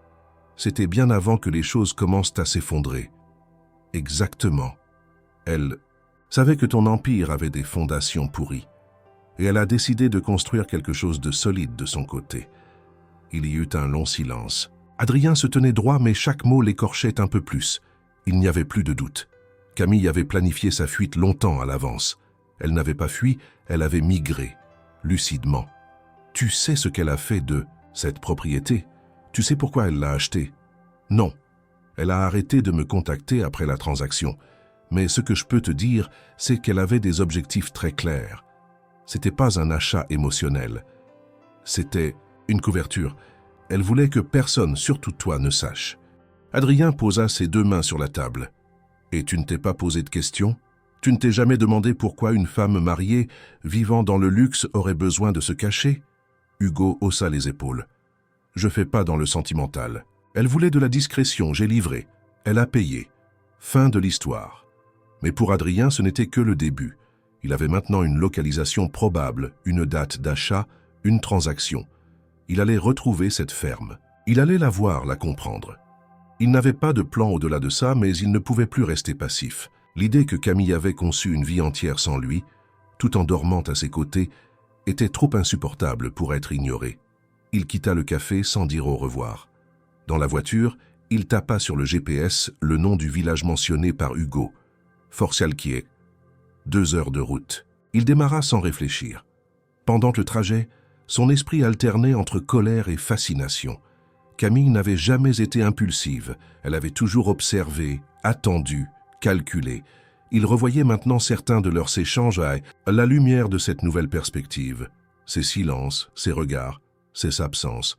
C'était bien avant que les choses commencent à s'effondrer. Exactement. Elle savait que ton empire avait des fondations pourries. Et elle a décidé de construire quelque chose de solide de son côté. Il y eut un long silence. Adrien se tenait droit, mais chaque mot l'écorchait un peu plus. Il n'y avait plus de doute. Camille avait planifié sa fuite longtemps à l'avance. Elle n'avait pas fui, elle avait migré, lucidement. Tu sais ce qu'elle a fait de cette propriété? Tu sais pourquoi elle l'a achetée? Non. Elle a arrêté de me contacter après la transaction. Mais ce que je peux te dire, c'est qu'elle avait des objectifs très clairs. C'était pas un achat émotionnel. C'était une couverture. Elle voulait que personne, surtout toi, ne sache. Adrien posa ses 2 mains sur la table. Et tu ne t'es pas posé de questions? Tu ne t'es jamais demandé pourquoi une femme mariée, vivant dans le luxe, aurait besoin de se cacher? Hugo haussa les épaules. Je fais pas dans le sentimental. Elle voulait de la discrétion, j'ai livré. Elle a payé. Fin de l'histoire. Mais pour Adrien, ce n'était que le début. Il avait maintenant une localisation probable, une date d'achat, une transaction. Il allait retrouver cette ferme. Il allait la voir, la comprendre. Il n'avait pas de plan au-delà de ça, mais il ne pouvait plus rester passif. L'idée que Camille avait conçu une vie entière sans lui, tout en dormant à ses côtés, était trop insupportable pour être ignorée. Il quitta le café sans dire au revoir. Dans la voiture, il tapa sur le GPS le nom du village mentionné par Hugo, Forcialquier. 2 heures de route. Il démarra sans réfléchir. Pendant le trajet, son esprit alternait entre colère et fascination. Camille n'avait jamais été impulsive, elle avait toujours observé, attendu, calculé. Il revoyait maintenant certains de leurs échanges à la lumière de cette nouvelle perspective. Ses silences, ses regards, ses absences.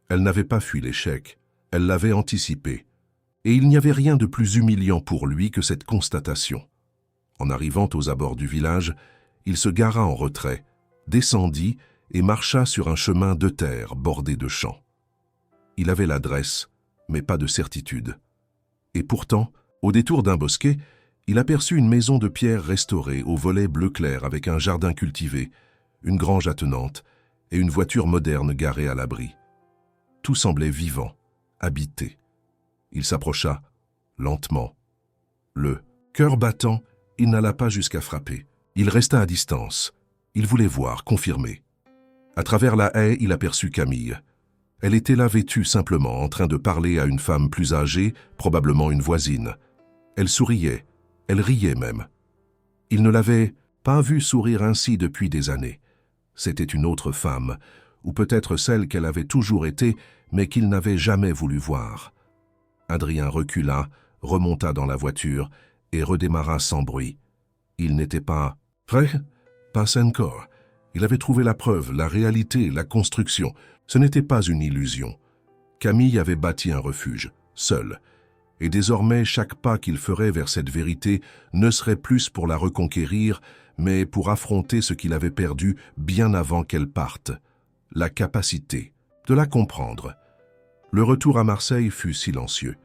Elle n'avait pas fui l'échec, elle l'avait anticipé. Et il n'y avait rien de plus humiliant pour lui que cette constatation. En arrivant aux abords du village, il se gara en retrait, descendit et marcha sur un chemin de terre bordé de champs. Il avait l'adresse, mais pas de certitude. Et pourtant, au détour d'un bosquet, il aperçut une maison de pierre restaurée au volet bleu clair avec un jardin cultivé, une grange attenante et une voiture moderne garée à l'abri. Tout semblait vivant, habité. Il s'approcha, lentement. Le cœur battant, il n'alla pas jusqu'à frapper. Il resta à distance. Il voulait voir, confirmer. À travers la haie, il aperçut Camille. Elle était là vêtue simplement, en train de parler à une femme plus âgée, probablement une voisine. Elle souriait, elle riait même. Il ne l'avait pas vue sourire ainsi depuis des années. C'était une autre femme, ou peut-être celle qu'elle avait toujours été, mais qu'il n'avait jamais voulu voir. Adrien recula, remonta dans la voiture et redémarra sans bruit. Il n'était pas prêt, pas encore. Il avait trouvé la preuve, la réalité, la construction. Ce n'était pas une illusion. Camille avait bâti un refuge, seul. Et désormais, chaque pas qu'il ferait vers cette vérité ne serait plus pour la reconquérir, mais pour affronter ce qu'il avait perdu bien avant qu'elle parte. La capacité de la comprendre. Le retour à Marseille fut silencieux.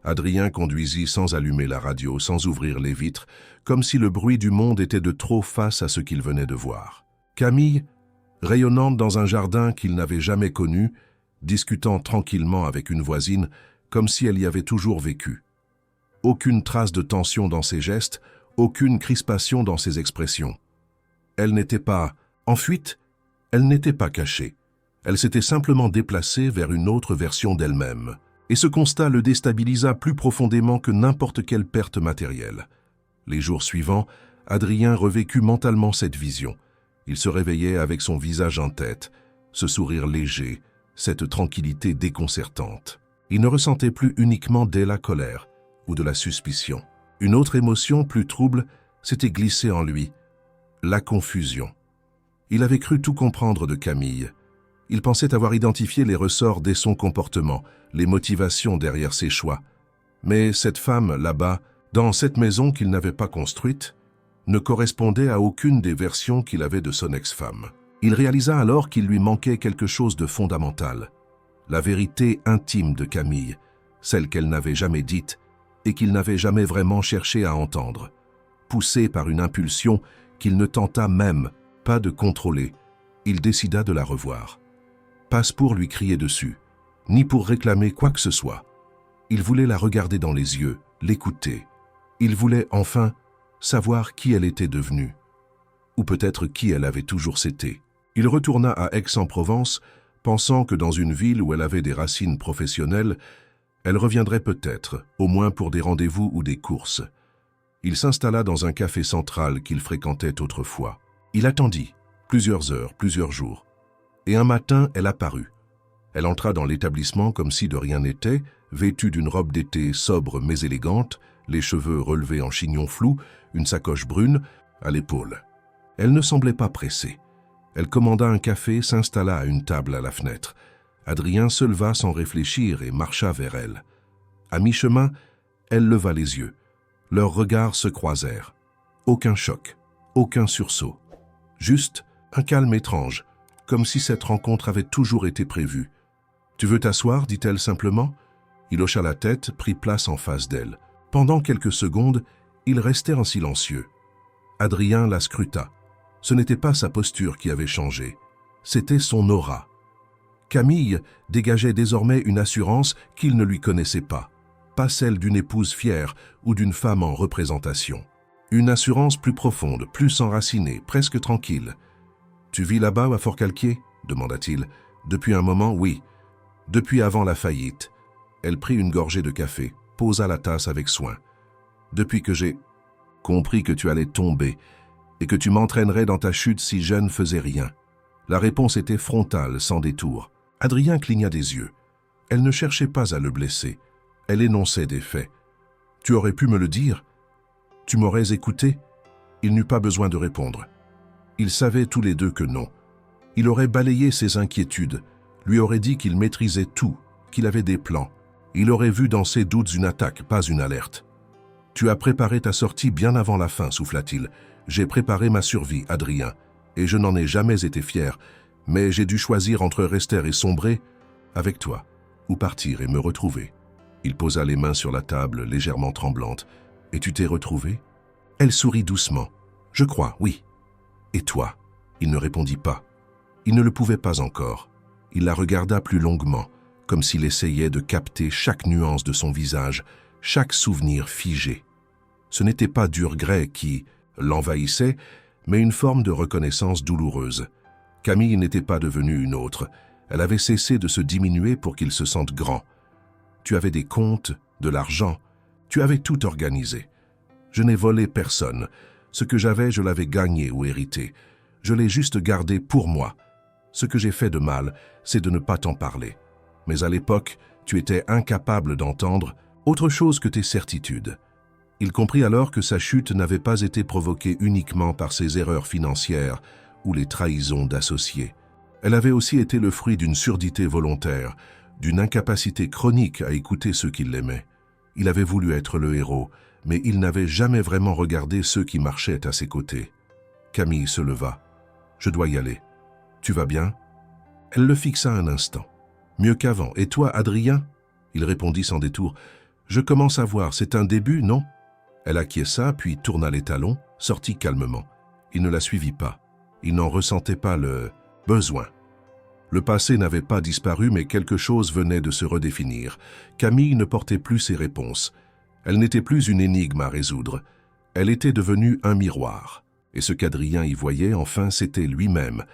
Adrien conduisit sans allumer la radio, sans ouvrir les vitres, comme si le bruit du monde était de trop face à ce qu'il venait de voir. Camille, rayonnante dans un jardin qu'il n'avait jamais connu, discutant tranquillement avec une voisine, comme si elle y avait toujours vécu. Aucune trace de tension dans ses gestes, aucune crispation dans ses expressions. Elle n'était pas en fuite, elle n'était pas cachée. Elle s'était simplement déplacée vers une autre version d'elle-même. Et ce constat le déstabilisa plus profondément que n'importe quelle perte matérielle. Les jours suivants, Adrien revécut mentalement cette vision. Il se réveillait avec son visage en tête, ce sourire léger, cette tranquillité déconcertante. Il ne ressentait plus uniquement de la colère ou de la suspicion. Une autre émotion plus trouble s'était glissée en lui, la confusion. Il avait cru tout comprendre de Camille. Il pensait avoir identifié les ressorts dès son comportement, les motivations derrière ses choix. Mais cette femme, là-bas, dans cette maison qu'il n'avait pas construite, ne correspondait à aucune des versions qu'il avait de son ex-femme. Il réalisa alors qu'il lui manquait quelque chose de fondamental. La vérité intime de Camille, celle qu'elle n'avait jamais dite et qu'il n'avait jamais vraiment cherché à entendre. Poussé par une impulsion qu'il ne tenta même pas de contrôler, il décida de la revoir. Pas pour lui crier dessus, ni pour réclamer quoi que ce soit. Il voulait la regarder dans les yeux, l'écouter. Il voulait enfin savoir qui elle était devenue, ou peut-être qui elle avait toujours été. Il retourna à Aix-en-Provence, pensant que dans une ville où elle avait des racines professionnelles, elle reviendrait peut-être, au moins pour des rendez-vous ou des courses. Il s'installa dans un café central qu'il fréquentait autrefois. Il attendit, plusieurs heures, plusieurs jours. Et un matin, elle apparut. Elle entra dans l'établissement comme si de rien n'était, vêtue d'une robe d'été sobre mais élégante, les cheveux relevés en chignon flou, une sacoche brune à l'épaule. Elle ne semblait pas pressée. Elle commanda un café, s'installa à une table à la fenêtre. Adrien se leva sans réfléchir et marcha vers elle. À mi-chemin, elle leva les yeux. Leurs regards se croisèrent. Aucun choc, aucun sursaut. Juste un calme étrange, comme si cette rencontre avait toujours été prévue. « Tu veux t'asseoir » dit-elle simplement. Il hocha la tête, prit place en face d'elle. Pendant quelques secondes, ils restèrent en silencieux. Adrien la scruta. Ce n'était pas sa posture qui avait changé, c'était son aura. Camille dégageait désormais une assurance qu'il ne lui connaissait pas celle d'une épouse fière ou d'une femme en représentation. Une assurance plus profonde, plus enracinée, presque tranquille. « Tu vis là-bas à Forcalquier » demanda-t-il. « Depuis un moment, oui. Depuis avant la faillite. » Elle prit une gorgée de café, posa la tasse avec soin. « Depuis que j'ai compris que tu allais tomber et que tu m'entraînerais dans ta chute si je ne faisais rien. » La réponse était frontale, sans détour. Adrien cligna des yeux. Elle ne cherchait pas à le blesser. Elle énonçait des faits. « Tu aurais pu me le dire ? Tu m'aurais écouté ?» Il n'eut pas besoin de répondre. Ils savaient tous les deux que non. Il aurait balayé ses inquiétudes, lui aurait dit qu'il maîtrisait tout, qu'il avait des plans. Il aurait vu dans ses doutes une attaque, pas une alerte. « Tu as préparé ta sortie bien avant la fin, souffla-t-il. J'ai préparé ma survie, Adrien, et je n'en ai jamais été fier, mais j'ai dû choisir entre rester et sombrer avec toi, ou partir et me retrouver. » Il posa les mains sur la table, légèrement tremblante. « Et tu t'es retrouvée ?» Elle sourit doucement. « Je crois, oui. » « Et toi ?» Il ne répondit pas. Il ne le pouvait pas encore. Il la regarda plus longuement, comme s'il essayait de capter chaque nuance de son visage, chaque souvenir figé. Ce n'était pas du regret qui l'envahissait, mais une forme de reconnaissance douloureuse. Camille n'était pas devenue une autre. Elle avait cessé de se diminuer pour qu'il se sente grand. Tu avais des comptes, de l'argent. Tu avais tout organisé. Je n'ai volé personne. Ce que j'avais, je l'avais gagné ou hérité. Je l'ai juste gardé pour moi. Ce que j'ai fait de mal, c'est de ne pas t'en parler. Mais à l'époque, tu étais incapable d'entendre autre chose que tes certitudes. » Il comprit alors que sa chute n'avait pas été provoquée uniquement par ses erreurs financières ou les trahisons d'associés. Elle avait aussi été le fruit d'une surdité volontaire, d'une incapacité chronique à écouter ceux qui l'aimaient. Il avait voulu être le héros, mais il n'avait jamais vraiment regardé ceux qui marchaient à ses côtés. Camille se leva. « Je dois y aller. Tu vas bien ?» Elle le fixa un instant. « Mieux qu'avant. Et toi, Adrien ?» Il répondit sans détour. « Je commence à voir. C'est un début, non ?» Elle acquiesça, puis tourna les talons, sortit calmement. Il ne la suivit pas. Il n'en ressentait pas le besoin. Le passé n'avait pas disparu, mais quelque chose venait de se redéfinir. Camille ne portait plus ses réponses. Elle n'était plus une énigme à résoudre. Elle était devenue un miroir. Et ce qu'Adrien y voyait, enfin, c'était lui-même.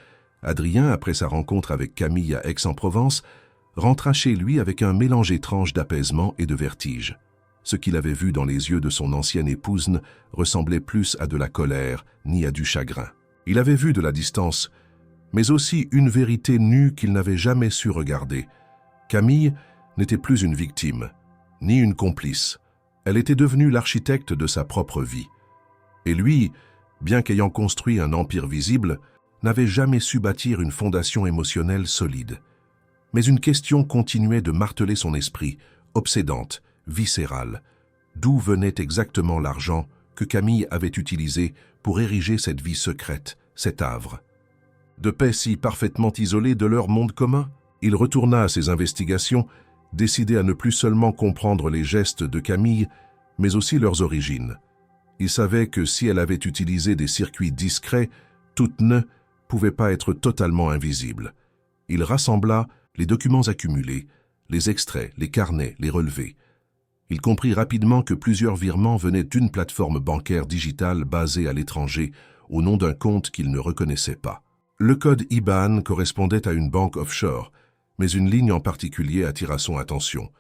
Adrien, après sa rencontre avec Camille à Aix-en-Provence, rentra chez lui avec un mélange étrange d'apaisement et de vertige. Ce qu'il avait vu dans les yeux de son ancienne épouse ressemblait plus à de la colère ni à du chagrin. Il avait vu de la distance, mais aussi une vérité nue qu'il n'avait jamais su regarder. Camille n'était plus une victime, ni une complice. Elle était devenue l'architecte de sa propre vie. Et lui, bien qu'ayant construit un empire visible, n'avait jamais su bâtir une fondation émotionnelle solide. Mais une question continuait de marteler son esprit, obsédante, viscérale. D'où venait exactement l'argent que Camille avait utilisé pour ériger cette vie secrète, cet havre? De paix si parfaitement isolé de leur monde commun? Il retourna à ses investigations, décidé à ne plus seulement comprendre les gestes de Camille, mais aussi leurs origines. Il savait que si elle avait utilisé des circuits discrets, toute ne pouvait pas être totalement invisible. Il rassembla les documents accumulés, les extraits, les carnets, les relevés. Il comprit rapidement que plusieurs virements venaient d'une plateforme bancaire digitale basée à l'étranger au nom d'un compte qu'il ne reconnaissait pas. Le code IBAN correspondait à une banque offshore, mais une ligne en particulier attira son attention.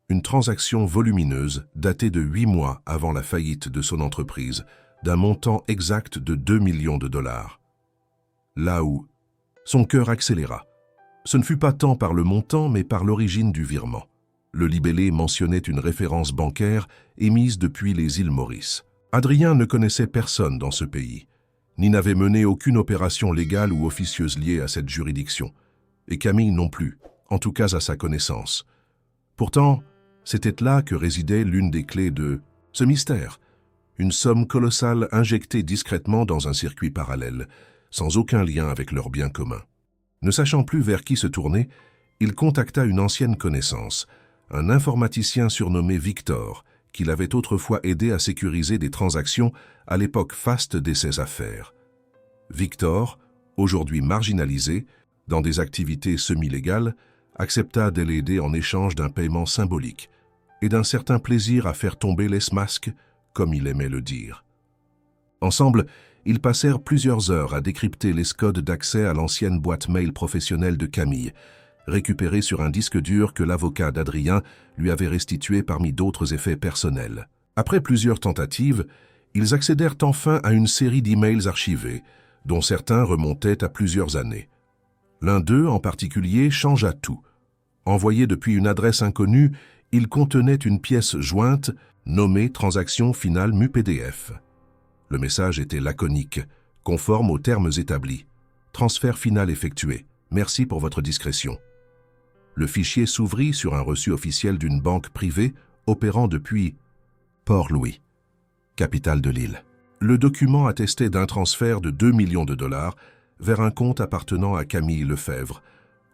Une transaction volumineuse datée de 8 mois avant la faillite de son entreprise, d'un montant exact de 2 millions de dollars. Là où son cœur accéléra. Ce ne fut pas tant par le montant, mais par l'origine du virement. Le libellé mentionnait une référence bancaire émise depuis les îles Maurice. Adrien ne connaissait personne dans ce pays, ni n'avait mené aucune opération légale ou officieuse liée à cette juridiction. Et Camille non plus, en tout cas à sa connaissance. Pourtant, c'était là que résidait l'une des clés de ce mystère. Une somme colossale injectée discrètement dans un circuit parallèle, sans aucun lien avec leur bien commun. Ne sachant plus vers qui se tourner, il contacta une ancienne connaissance, un informaticien surnommé Victor, qui l'avait autrefois aidé à sécuriser des transactions à l'époque faste de ses affaires. Victor, aujourd'hui marginalisé, dans des activités semi-légales, accepta de l'aider en échange d'un paiement symbolique et d'un certain plaisir à faire tomber les masques, comme il aimait le dire. Ensemble, ils passèrent plusieurs heures à décrypter les codes d'accès à l'ancienne boîte mail professionnelle de Camille, récupérée sur un disque dur que l'avocat d'Adrien lui avait restitué parmi d'autres effets personnels. Après plusieurs tentatives, ils accédèrent enfin à une série d'emails archivés, dont certains remontaient à plusieurs années. L'un d'eux, en particulier, changea tout. Envoyé depuis une adresse inconnue, il contenait une pièce jointe nommée « Transaction finale MU-PDF ». Le message était laconique, conforme aux termes établis. « Transfert final effectué. Merci pour votre discrétion ». Le fichier s'ouvrit sur un reçu officiel d'une banque privée opérant depuis Port-Louis, capitale de l'île. Le document attestait d'un transfert de 2 millions de dollars vers un compte appartenant à Camille Lefebvre,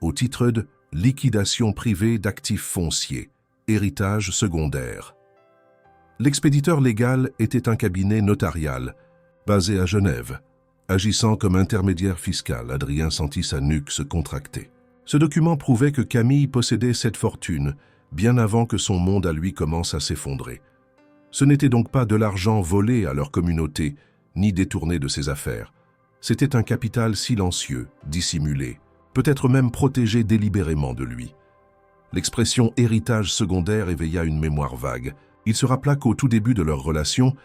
au titre de « Liquidation privée d'actifs fonciers, héritage secondaire ». L'expéditeur légal était un cabinet notarial, basé à Genève. Agissant comme intermédiaire fiscal, Adrien sentit sa nuque se contracter. Ce document prouvait que Camille possédait cette fortune, bien avant que son monde à lui commence à s'effondrer. Ce n'était donc pas de l'argent volé à leur communauté, ni détourné de ses affaires. C'était un capital silencieux, dissimulé, peut-être même protégé délibérément de lui. L'expression « héritage secondaire » éveilla une mémoire vague. Il se rappela qu'au tout début de leur relation,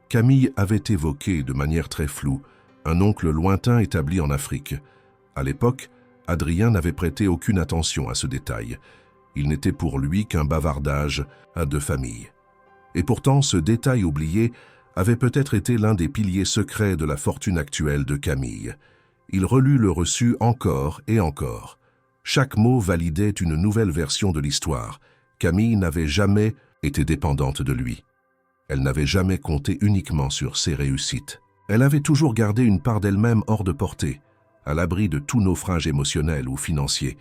Camille avait évoqué de manière très floue un oncle lointain établi en Afrique. À l'époque, Adrien n'avait prêté aucune attention à ce détail. Il n'était pour lui qu'un bavardage à deux familles. Et pourtant, ce détail oublié avait peut-être été l'un des piliers secrets de la fortune actuelle de Camille. Il relut le reçu encore et encore. Chaque mot validait une nouvelle version de l'histoire. Camille n'avait jamais été dépendante de lui. Elle n'avait jamais compté uniquement sur ses réussites. Elle avait toujours gardé une part d'elle-même hors de portée, à l'abri de tout naufrage émotionnel ou financier.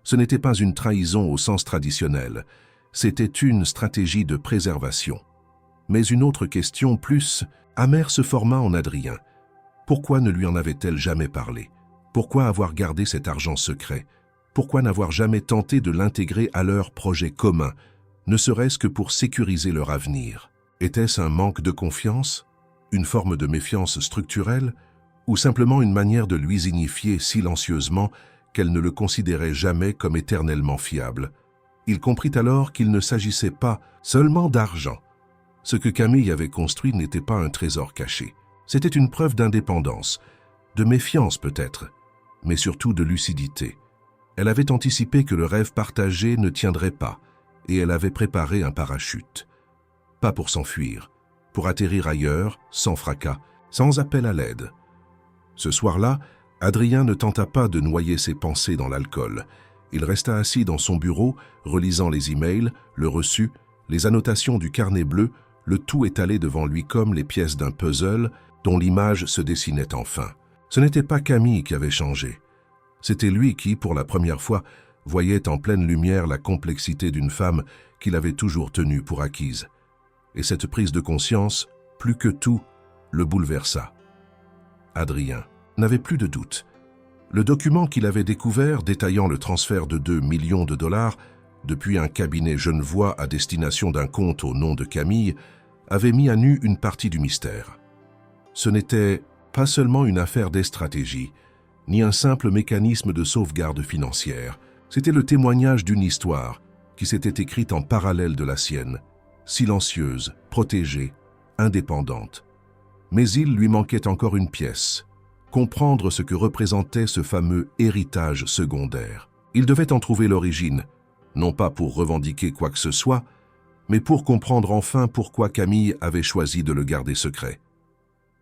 Ce n'était pas une trahison au sens traditionnel, c'était une stratégie de préservation. Mais une autre question plus amère se forma en Adrien. Pourquoi ne lui en avait-elle jamais parlé? Pourquoi avoir gardé cet argent secret? Pourquoi n'avoir jamais tenté de l'intégrer à leur projet commun, ne serait-ce que pour sécuriser leur avenir? Était-ce un manque de confiance, une forme de méfiance structurelle, ou simplement une manière de lui signifier silencieusement qu'elle ne le considérait jamais comme éternellement fiable? Il comprit alors qu'il ne s'agissait pas seulement d'argent. Ce que Camille avait construit n'était pas un trésor caché. C'était une preuve d'indépendance, de méfiance peut-être, mais surtout de lucidité. Elle avait anticipé que le rêve partagé ne tiendrait pas, et elle avait préparé un parachute. Pas pour s'enfuir, pour atterrir ailleurs, sans fracas, sans appel à l'aide. Ce soir-là, Adrien ne tenta pas de noyer ses pensées dans l'alcool. Il resta assis dans son bureau, relisant les emails, le reçu, les annotations du carnet bleu, le tout étalé devant lui comme les pièces d'un puzzle dont l'image se dessinait enfin. Ce n'était pas Camille qui avait changé. C'était lui qui, pour la première fois, voyait en pleine lumière la complexité d'une femme qu'il avait toujours tenue pour acquise. Et cette prise de conscience plus que tout, le bouleversa. Adrien n'avait plus de doute. Le document qu'il avait découvert détaillant le transfert de 2 millions de dollars depuis un cabinet genevois à destination d'un compte au nom de Camille avait mis à nu une partie du mystère. Ce n'était pas seulement une affaire des stratégies, ni un simple mécanisme de sauvegarde financière. C'était le témoignage d'une histoire qui s'était écrite en parallèle de la sienne, silencieuse, protégée, indépendante. Mais il lui manquait encore une pièce, comprendre ce que représentait ce fameux héritage secondaire. Il devait en trouver l'origine, non pas pour revendiquer quoi que ce soit, mais pour comprendre enfin pourquoi Camille avait choisi de le garder secret.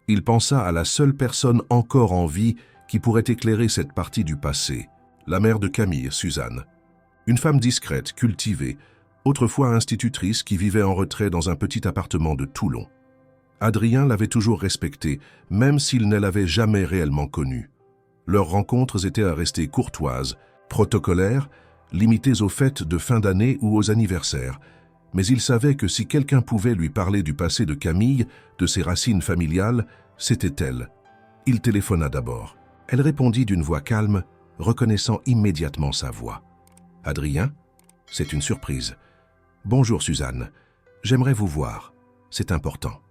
Il pensa à la seule personne encore en vie qui pourrait éclairer cette partie du passé, la mère de Camille, Suzanne. Une femme discrète, cultivée, autrefois institutrice qui vivait en retrait dans un petit appartement de Toulon. Adrien l'avait toujours respectée, même s'il ne l'avait jamais réellement connue. Leurs rencontres étaient à rester courtoises, protocolaires, limitées aux fêtes de fin d'année ou aux anniversaires. Mais il savait que si quelqu'un pouvait lui parler du passé de Camille, de ses racines familiales, c'était elle. Il téléphona d'abord. Elle répondit d'une voix calme, reconnaissant immédiatement sa voix. « Adrien, c'est une surprise. Bonjour Suzanne, j'aimerais vous voir. C'est important.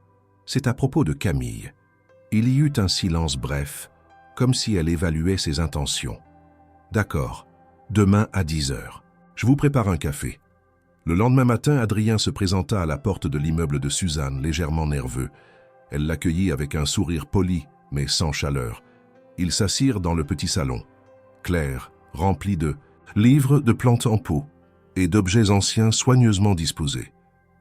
C'est à propos de Camille. » Il y eut un silence bref, comme si elle évaluait ses intentions. « D'accord, demain à 10 heures. Je vous prépare un café. » Le lendemain matin, Adrien se présenta à la porte de l'immeuble de Suzanne, légèrement nerveux. Elle l'accueillit avec un sourire poli, mais sans chaleur. Ils s'assirent dans le petit salon, clair, rempli de livres, de plantes en pot et d'objets anciens soigneusement disposés.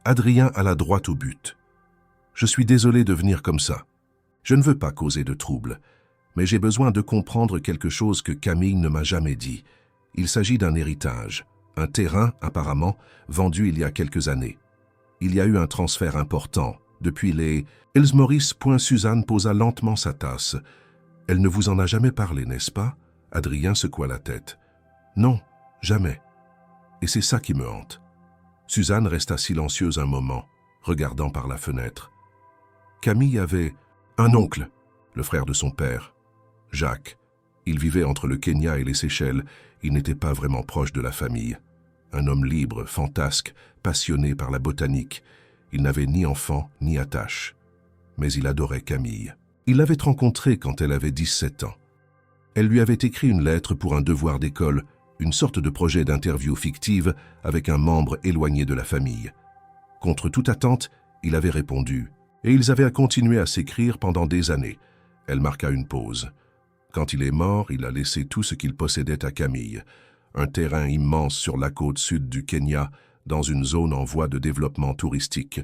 Adrien alla droit au but. « Je suis désolé de venir comme ça. Je ne veux pas causer de troubles, mais j'ai besoin de comprendre quelque chose que Camille ne m'a jamais dit. Il s'agit d'un héritage. Un terrain, apparemment, vendu il y a quelques années. Il y a eu un transfert important. Depuis les... Elsmaurice. Suzanne posa lentement sa tasse. Elle ne vous en a jamais parlé, n'est-ce pas? Adrien secoua la tête. Non, jamais. Et c'est ça qui me hante. Suzanne resta silencieuse un moment, regardant par la fenêtre. Camille avait un oncle, le frère de son père, Jacques. Il vivait entre le Kenya et les Seychelles. Il n'était pas vraiment proche de la famille. Un homme libre, fantasque, passionné par la botanique. Il n'avait ni enfant ni attache. Mais il adorait Camille. Il l'avait rencontrée quand elle avait 17 ans. Elle lui avait écrit une lettre pour un devoir d'école, une sorte de projet d'interview fictive avec un membre éloigné de la famille. Contre toute attente, il avait répondu, et ils avaient continué à s'écrire pendant des années. Elle marqua une pause. Quand il est mort, il a laissé tout ce qu'il possédait à Camille. Un terrain immense sur la côte sud du Kenya, dans une zone en voie de développement touristique.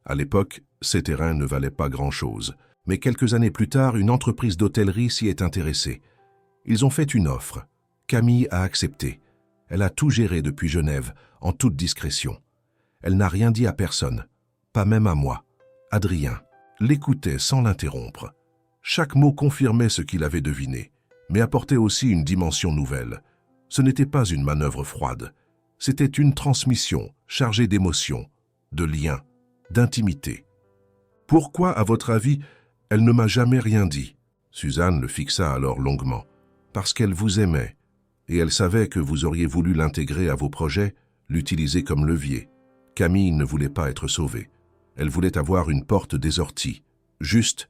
À l'époque, ces terrains ne valaient pas grand-chose. Mais quelques années plus tard, une entreprise d'hôtellerie s'y est intéressée. Ils ont fait une offre. Camille a accepté. Elle a tout géré depuis Genève, en toute discrétion. Elle n'a rien dit à personne, pas même à moi. Adrien l'écoutait sans l'interrompre. Chaque mot confirmait ce qu'il avait deviné, mais apportait aussi une dimension nouvelle. Ce n'était pas une manœuvre froide. C'était une transmission chargée d'émotions, de liens, d'intimité. Pourquoi, à votre avis, elle ne m'a jamais rien dit? Suzanne le fixa alors longuement. Parce qu'elle vous aimait, et elle savait que vous auriez voulu l'intégrer à vos projets, l'utiliser comme levier. Camille ne voulait pas être sauvée. Elle voulait avoir une porte désortie, juste,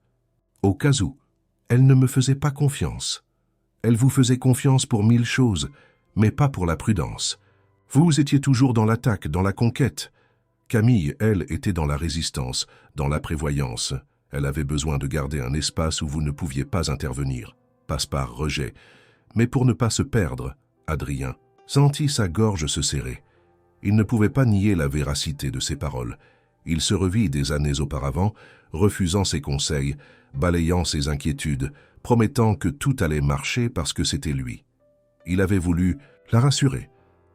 au cas où. Elle ne me faisait pas confiance. Elle vous faisait confiance pour 1000 choses, mais pas pour la prudence. Vous étiez toujours dans l'attaque, dans la conquête. Camille, elle, était dans la résistance, dans la prévoyance. Elle avait besoin de garder un espace où vous ne pouviez pas intervenir. Passe par rejet. Mais pour ne pas se perdre, Adrien sentit sa gorge se serrer. Il ne pouvait pas nier la véracité de ses paroles. Il se revit des années auparavant, refusant ses conseils, balayant ses inquiétudes, promettant que tout allait marcher parce que c'était lui. Il avait voulu la rassurer,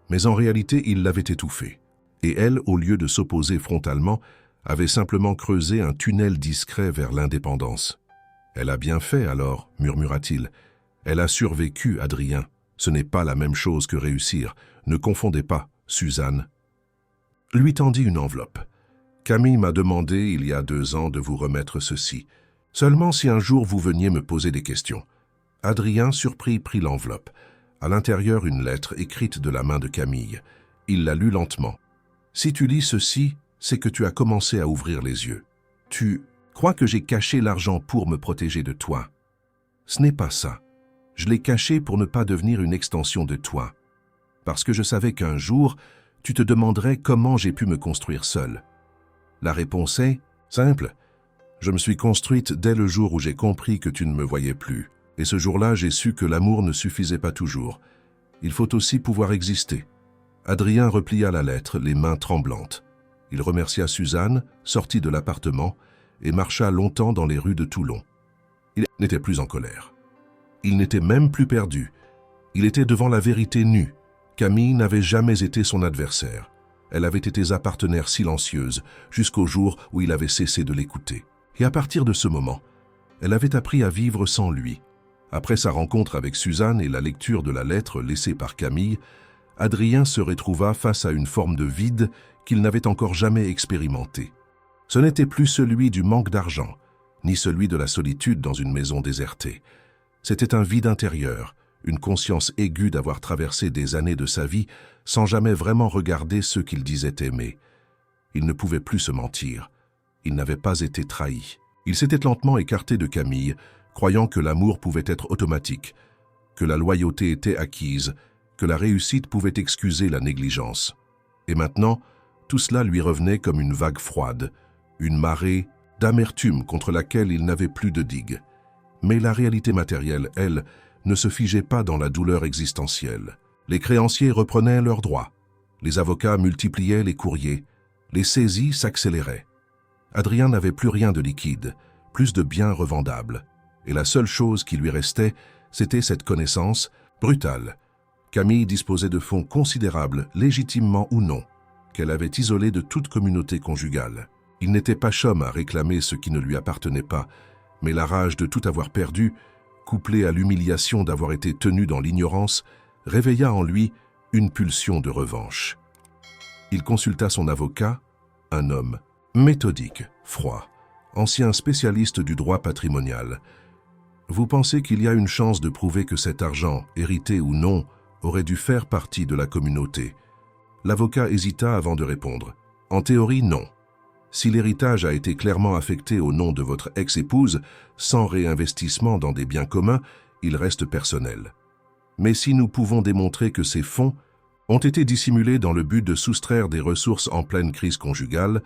mais en réalité il l'avait étouffée. Et elle, au lieu de s'opposer frontalement, avait simplement creusé un tunnel discret vers l'indépendance. « Elle a bien fait alors, murmura-t-il. Elle a survécu, Adrien. Ce n'est pas la même chose que réussir. Ne confondez pas, Suzanne. » Lui tendit une enveloppe. Camille m'a demandé il y a 2 ans de vous remettre ceci. Seulement si un jour vous veniez me poser des questions. » Adrien, surpris, prit l'enveloppe. À l'intérieur, une lettre écrite de la main de Camille. Il la lut lentement. « Si tu lis ceci, c'est que tu as commencé à ouvrir les yeux. Tu crois que j'ai caché l'argent pour me protéger de toi. Ce n'est pas ça. Je l'ai caché pour ne pas devenir une extension de toi. Parce que je savais qu'un jour, tu te demanderais comment j'ai pu me construire seul. La réponse est simple. Je me suis construite dès le jour où j'ai compris que tu ne me voyais plus. Et ce jour-là, j'ai su que l'amour ne suffisait pas toujours. Il faut aussi pouvoir exister. » Adrien replia la lettre, les mains tremblantes. Il remercia Suzanne, sortit de l'appartement et marcha longtemps dans les rues de Toulon. Il n'était plus en colère. Il n'était même plus perdu. Il était devant la vérité nue. Camille n'avait jamais été son adversaire. Elle avait été sa partenaire silencieuse jusqu'au jour où il avait cessé de l'écouter. Et à partir de ce moment, elle avait appris à vivre sans lui. Après sa rencontre avec Suzanne et la lecture de la lettre laissée par Camille, Adrien se retrouva face à une forme de vide qu'il n'avait encore jamais expérimenté. Ce n'était plus celui du manque d'argent, ni celui de la solitude dans une maison désertée. C'était un vide intérieur, une conscience aiguë d'avoir traversé des années de sa vie sans jamais vraiment regarder ceux qu'il disait aimer. Il ne pouvait plus se mentir. Il n'avait pas été trahi. Il s'était lentement écarté de Camille, croyant que l'amour pouvait être automatique, que la loyauté était acquise, que la réussite pouvait excuser la négligence. Et maintenant, tout cela lui revenait comme une vague froide, une marée d'amertume contre laquelle il n'avait plus de digue. Mais la réalité matérielle, elle, ne se figeait pas dans la douleur existentielle. Les créanciers reprenaient leurs droits. Les avocats multipliaient les courriers. Les saisies s'accéléraient. Adrien n'avait plus rien de liquide, plus de biens revendables. Et la seule chose qui lui restait, c'était cette connaissance brutale. Camille disposait de fonds considérables, légitimement ou non, qu'elle avait isolés de toute communauté conjugale. Il n'était pas chum à réclamer ce qui ne lui appartenait pas, mais la rage de tout avoir perdu, couplée à l'humiliation d'avoir été tenu dans l'ignorance, réveilla en lui une pulsion de revanche. Il consulta son avocat, un homme méthodique, froid, ancien spécialiste du droit patrimonial. « Vous pensez qu'il y a une chance de prouver que cet argent, hérité ou non, aurait dû faire partie de la communauté ?» L'avocat hésita avant de répondre. « En théorie, non. Si l'héritage a été clairement affecté au nom de votre ex-épouse, sans réinvestissement dans des biens communs, il reste personnel. Mais si nous pouvons démontrer que ces fonds ont été dissimulés dans le but de soustraire des ressources en pleine crise conjugale,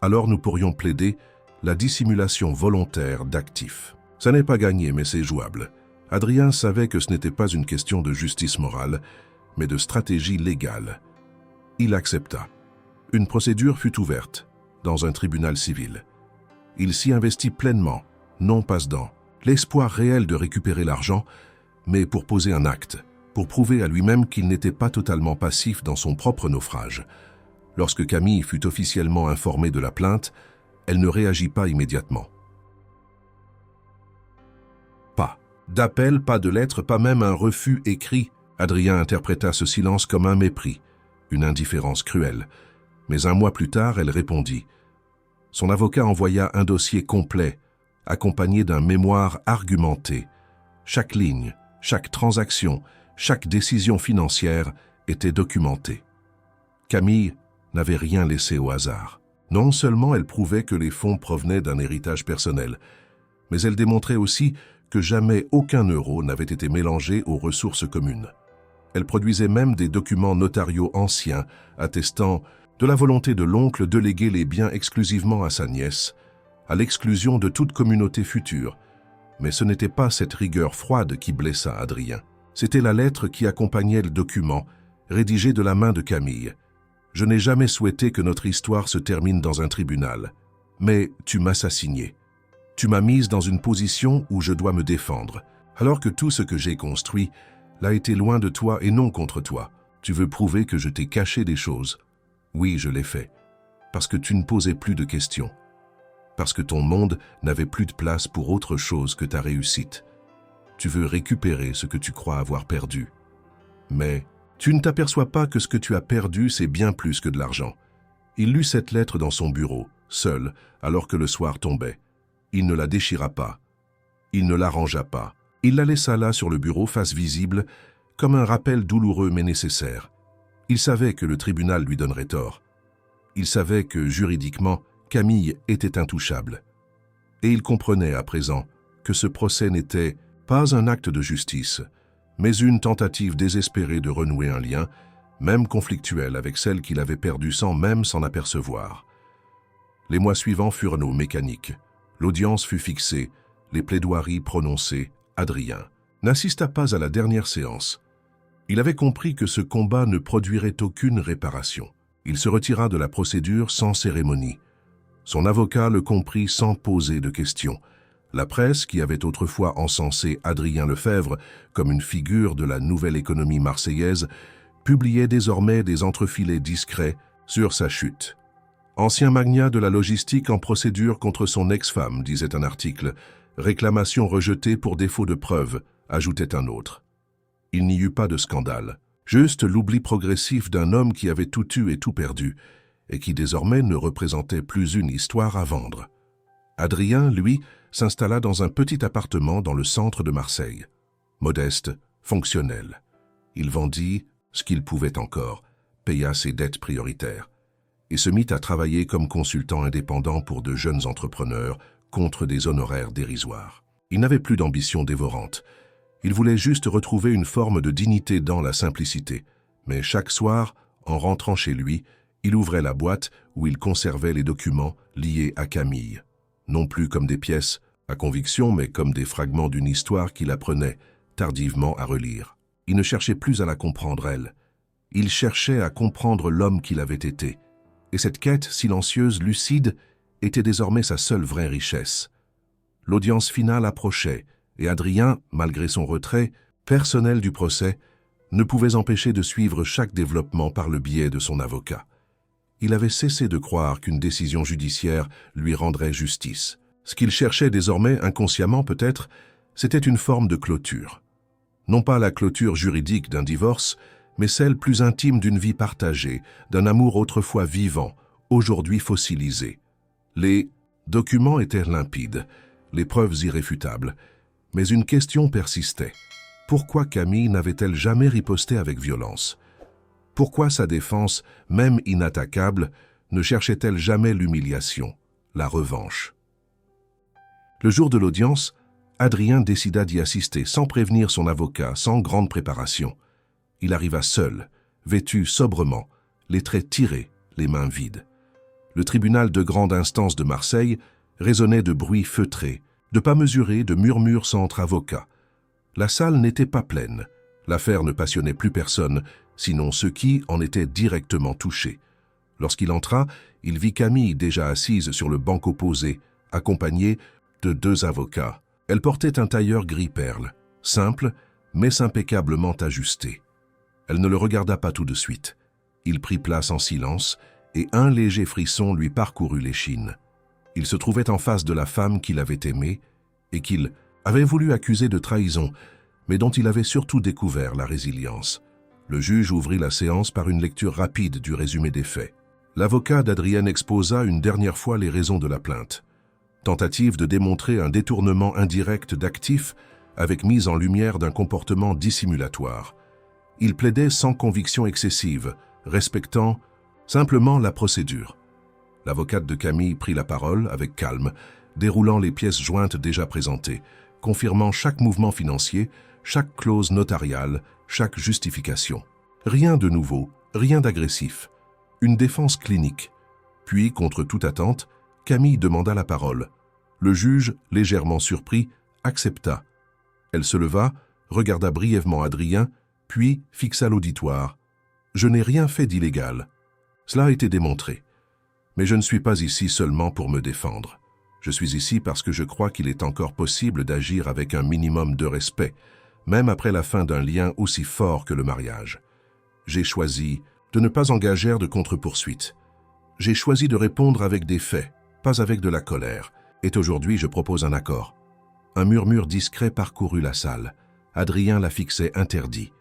alors nous pourrions plaider la dissimulation volontaire d'actifs. Ça n'est pas gagné, mais c'est jouable. » Adrien savait que ce n'était pas une question de justice morale, mais de stratégie légale. Il accepta. Une procédure fut ouverte, dans un tribunal civil. Il s'y investit pleinement, non passe-dents, l'espoir réel de récupérer l'argent, mais pour poser un acte, pour prouver à lui-même qu'il n'était pas totalement passif dans son propre naufrage. Lorsque Camille fut officiellement informée de la plainte, elle ne réagit pas immédiatement. Pas d'appel, pas de lettre, pas même un refus écrit. Adrien interpréta ce silence comme un mépris, une indifférence cruelle. Mais un mois plus tard, elle répondit. Son avocat envoya un dossier complet, accompagné d'un mémoire argumenté. Chaque ligne, chaque transaction, chaque décision financière était documentée. Camille n'avait rien laissé au hasard. Non seulement elle prouvait que les fonds provenaient d'un héritage personnel, mais elle démontrait aussi que jamais aucun euro n'avait été mélangé aux ressources communes. Elle produisait même des documents notariaux anciens attestant de la volonté de l'oncle de léguer les biens exclusivement à sa nièce, à l'exclusion de toute communauté future. Mais ce n'était pas cette rigueur froide qui blessa Adrien. C'était la lettre qui accompagnait le document, rédigée de la main de Camille. « Je n'ai jamais souhaité que notre histoire se termine dans un tribunal, mais tu m'as assassiné. Tu m'as mise dans une position où je dois me défendre, alors que tout ce que j'ai construit l'a été loin de toi et non contre toi. Tu veux prouver que je t'ai caché des choses. Oui, je l'ai fait, parce que tu ne posais plus de questions, parce que ton monde n'avait plus de place pour autre chose que ta réussite. Tu veux récupérer ce que tu crois avoir perdu. Mais tu ne t'aperçois pas que ce que tu as perdu, c'est bien plus que de l'argent. Il lut cette lettre dans son bureau, seul, alors que le soir tombait. Il ne la déchira pas. Il ne l'arrangea pas. Il la laissa là sur le bureau, face visible, comme un rappel douloureux mais nécessaire. Il savait que le tribunal lui donnerait tort. Il savait que, juridiquement, Camille était intouchable. Et il comprenait à présent que ce procès n'était pas un acte de justice, mais une tentative désespérée de renouer un lien, même conflictuel, avec celle qu'il avait perdue sans même s'en apercevoir. Les mois suivants furent mécaniques. L'audience fut fixée, les plaidoiries prononcées. Adrien n'assista pas à la dernière séance. Il avait compris que ce combat ne produirait aucune réparation. Il se retira de la procédure sans cérémonie. Son avocat le comprit sans poser de questions. La presse, qui avait autrefois encensé Adrien Lefebvre comme une figure de la nouvelle économie marseillaise, publiait désormais des entrefilets discrets sur sa chute. Ancien magnat de la logistique en procédure contre son ex-femme, disait un article. Réclamation rejetée pour défaut de preuves, ajoutait un autre. Il n'y eut pas de scandale, juste l'oubli progressif d'un homme qui avait tout eu et tout perdu, et qui désormais ne représentait plus une histoire à vendre. Adrien, lui, s'installa dans un petit appartement dans le centre de Marseille. Modeste, fonctionnel. Il vendit ce qu'il pouvait encore, paya ses dettes prioritaires, et se mit à travailler comme consultant indépendant pour de jeunes entrepreneurs contre des honoraires dérisoires. Il n'avait plus d'ambition dévorante. Il voulait juste retrouver une forme de dignité dans la simplicité. Mais chaque soir, en rentrant chez lui, il ouvrait la boîte où il conservait les documents liés à Camille. Non plus comme des pièces à conviction, mais comme des fragments d'une histoire qu'il apprenait tardivement à relire. Il ne cherchait plus à la comprendre, elle. Il cherchait à comprendre l'homme qu'il avait été. Et cette quête silencieuse, lucide, était désormais sa seule vraie richesse. L'audience finale approchait, et Adrien, malgré son retrait personnel du procès, ne pouvait empêcher de suivre chaque développement par le biais de son avocat. Il avait cessé de croire qu'une décision judiciaire lui rendrait justice. Ce qu'il cherchait désormais, inconsciemment peut-être, c'était une forme de clôture. Non pas la clôture juridique d'un divorce, mais celle plus intime d'une vie partagée, d'un amour autrefois vivant, aujourd'hui fossilisé. Les documents étaient limpides, les preuves irréfutables, mais une question persistait. Pourquoi Camille n'avait-elle jamais riposté avec violence? Pourquoi sa défense, même inattaquable, ne cherchait-elle jamais l'humiliation, la revanche? Le jour de l'audience, Adrien décida d'y assister sans prévenir son avocat, sans grande préparation. Il arriva seul, vêtu sobrement, les traits tirés, les mains vides. Le tribunal de grande instance de Marseille résonnait de bruits feutrés, de pas mesurés, de murmures entre avocats. La salle n'était pas pleine. L'affaire ne passionnait plus personne, sinon ceux qui en étaient directement touchés. Lorsqu'il entra, il vit Camille déjà assise sur le banc opposé, accompagnée de 2 avocats. Elle portait un tailleur gris perle, simple, mais impeccablement ajusté. Elle ne le regarda pas tout de suite. Il prit place en silence, et un léger frisson lui parcourut l'échine. Il se trouvait en face de la femme qu'il avait aimée, et qu'il avait voulu accuser de trahison, mais dont il avait surtout découvert la résilience. Le juge ouvrit la séance par une lecture rapide du résumé des faits. L'avocat d'Adrien exposa une dernière fois les raisons de la plainte. Tentative de démontrer un détournement indirect d'actifs avec mise en lumière d'un comportement dissimulatoire. Il plaidait sans conviction excessive, respectant simplement la procédure. L'avocate de Camille prit la parole avec calme, déroulant les pièces jointes déjà présentées, confirmant chaque mouvement financier, chaque clause notariale, chaque justification. Rien de nouveau, rien d'agressif. Une défense clinique. Puis, contre toute attente, Camille demanda la parole. Le juge, légèrement surpris, accepta. Elle se leva, regarda brièvement Adrien, puis fixa l'auditoire. « Je n'ai rien fait d'illégal. Cela a été démontré. Mais je ne suis pas ici seulement pour me défendre. Je suis ici parce que je crois qu'il est encore possible d'agir avec un minimum de respect, même après la fin d'un lien aussi fort que le mariage. J'ai choisi de ne pas engager de contre-poursuite. J'ai choisi de répondre avec des faits, pas avec de la colère. Et aujourd'hui, je propose un accord. » Un murmure discret parcourut la salle. Adrien la fixait interdit.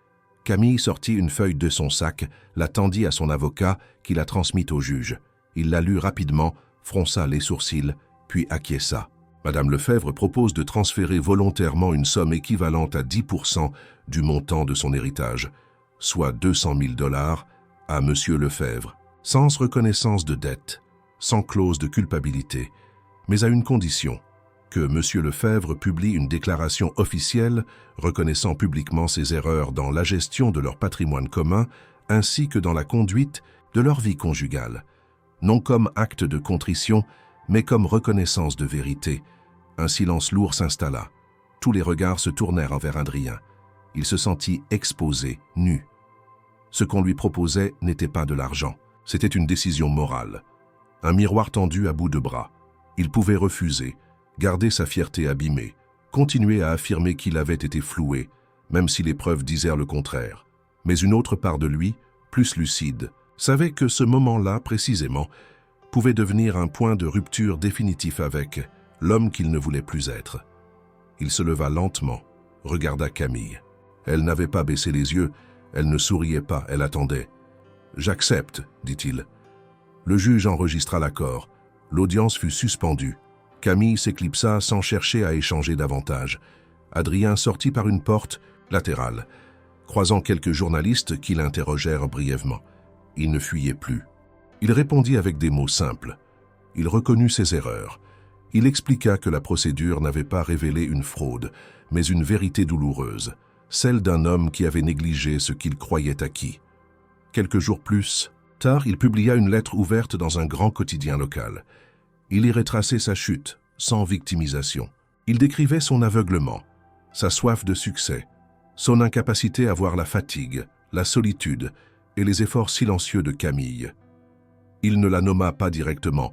Camille sortit une feuille de son sac, la tendit à son avocat, qui la transmit au juge. Il la lut rapidement, fronça les sourcils, puis acquiesça. Madame Lefebvre propose de transférer volontairement une somme équivalente à 10% du montant de son héritage, soit 200 000 $, à Monsieur Lefebvre, sans reconnaissance de dette, sans clause de culpabilité, mais à une condition, que Monsieur Lefebvre publie une déclaration officielle reconnaissant publiquement ses erreurs dans la gestion de leur patrimoine commun ainsi que dans la conduite de leur vie conjugale, non comme acte de contrition, mais comme reconnaissance de vérité. Un silence lourd s'installa. Tous les regards se tournèrent vers Adrien. Il se sentit exposé, nu. Ce qu'on lui proposait n'était pas de l'argent, c'était une décision morale. Un miroir tendu à bout de bras. Il pouvait refuser, garder sa fierté abîmée, continuer à affirmer qu'il avait été floué, même si les preuves disaient le contraire. Mais une autre part de lui, plus lucide, savait que ce moment-là, précisément, pouvait devenir un point de rupture définitif avec l'homme qu'il ne voulait plus être. Il se leva lentement, regarda Camille. Elle n'avait pas baissé les yeux, elle ne souriait pas, elle attendait. « J'accepte, dit-il. » Le juge enregistra l'accord. L'audience fut suspendue. Camille s'éclipsa sans chercher à échanger davantage. Adrien sortit par une porte latérale, croisant quelques journalistes qui l'interrogèrent brièvement. Il ne fuyait plus. Il répondit avec des mots simples. Il reconnut ses erreurs. Il expliqua que la procédure n'avait pas révélé une fraude, mais une vérité douloureuse, celle d'un homme qui avait négligé ce qu'il croyait acquis. Quelques jours plus tard, il publia une lettre ouverte dans un grand quotidien local. Il y retraçait sa chute, sans victimisation. Il décrivait son aveuglement, sa soif de succès, son incapacité à voir la fatigue, la solitude et les efforts silencieux de Camille. Il ne la nomma pas directement,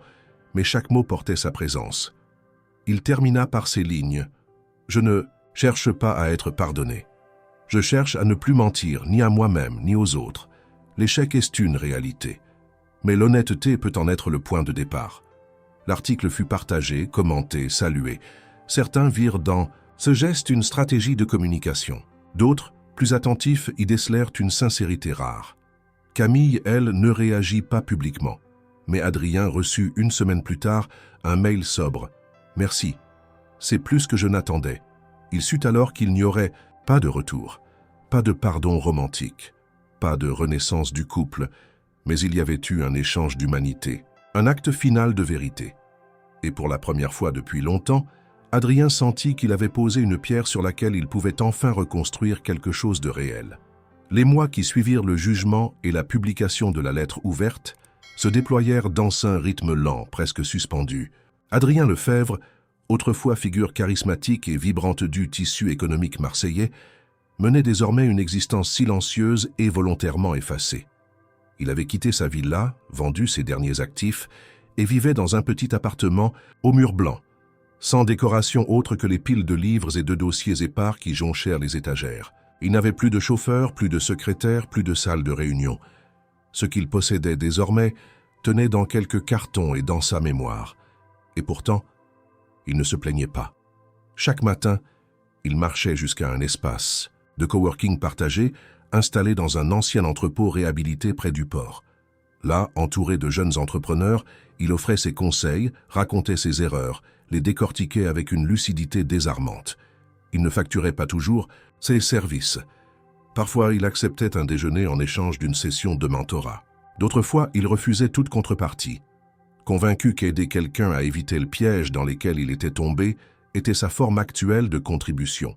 mais chaque mot portait sa présence. Il termina par ces lignes. « Je ne cherche pas à être pardonné. Je cherche à ne plus mentir, ni à moi-même, ni aux autres. L'échec est une réalité. Mais l'honnêteté peut en être le point de départ. » L'article fut partagé, commenté, salué. Certains virent dans ce geste une stratégie de communication. D'autres, plus attentifs, y décelèrent une sincérité rare. Camille, elle, ne réagit pas publiquement. Mais Adrien reçut une semaine plus tard un mail sobre. « Merci. C'est plus que je n'attendais. » Il sut alors qu'il n'y aurait pas de retour, pas de pardon romantique, pas de renaissance du couple, mais il y avait eu un échange d'humanité, un acte final de vérité. Et pour la première fois depuis longtemps, Adrien sentit qu'il avait posé une pierre sur laquelle il pouvait enfin reconstruire quelque chose de réel. Les mois qui suivirent le jugement et la publication de la lettre ouverte se déployèrent dans un rythme lent, presque suspendu. Adrien Lefebvre, autrefois figure charismatique et vibrante du tissu économique marseillais, menait désormais une existence silencieuse et volontairement effacée. Il avait quitté sa villa, vendu ses derniers actifs, et vivait dans un petit appartement aux murs blancs, sans décoration autre que les piles de livres et de dossiers épars qui jonchèrent les étagères. Il n'avait plus de chauffeur, plus de secrétaire, plus de salle de réunion. Ce qu'il possédait désormais tenait dans quelques cartons et dans sa mémoire. Et pourtant, il ne se plaignait pas. Chaque matin, il marchait jusqu'à un espace de coworking partagé installé dans un ancien entrepôt réhabilité près du port. Là, entouré de jeunes entrepreneurs, il offrait ses conseils, racontait ses erreurs, les décortiquait avec une lucidité désarmante. Il ne facturait pas toujours ses services. Parfois, il acceptait un déjeuner en échange d'une session de mentorat. D'autres fois, il refusait toute contrepartie, convaincu qu'aider quelqu'un à éviter le piège dans lequel il était tombé était sa forme actuelle de contribution.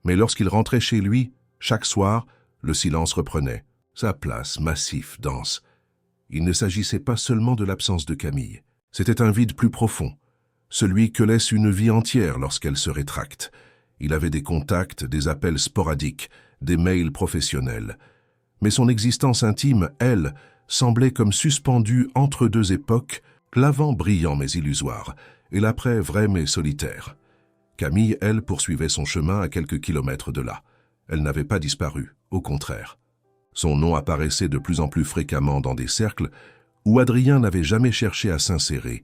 Mais lorsqu'il rentrait chez lui, chaque soir, le silence reprenait, sa place massif, dense. Il ne s'agissait pas seulement de l'absence de Camille. C'était un vide plus profond, celui que laisse une vie entière lorsqu'elle se rétracte. Il avait des contacts, des appels sporadiques, des mails professionnels. Mais son existence intime, elle, semblait comme suspendue entre deux époques, l'avant brillant mais illusoire, et l'après vrai mais solitaire. Camille, elle, poursuivait son chemin à quelques kilomètres de là. Elle n'avait pas disparu, au contraire. Son nom apparaissait de plus en plus fréquemment dans des cercles où Adrien n'avait jamais cherché à s'insérer.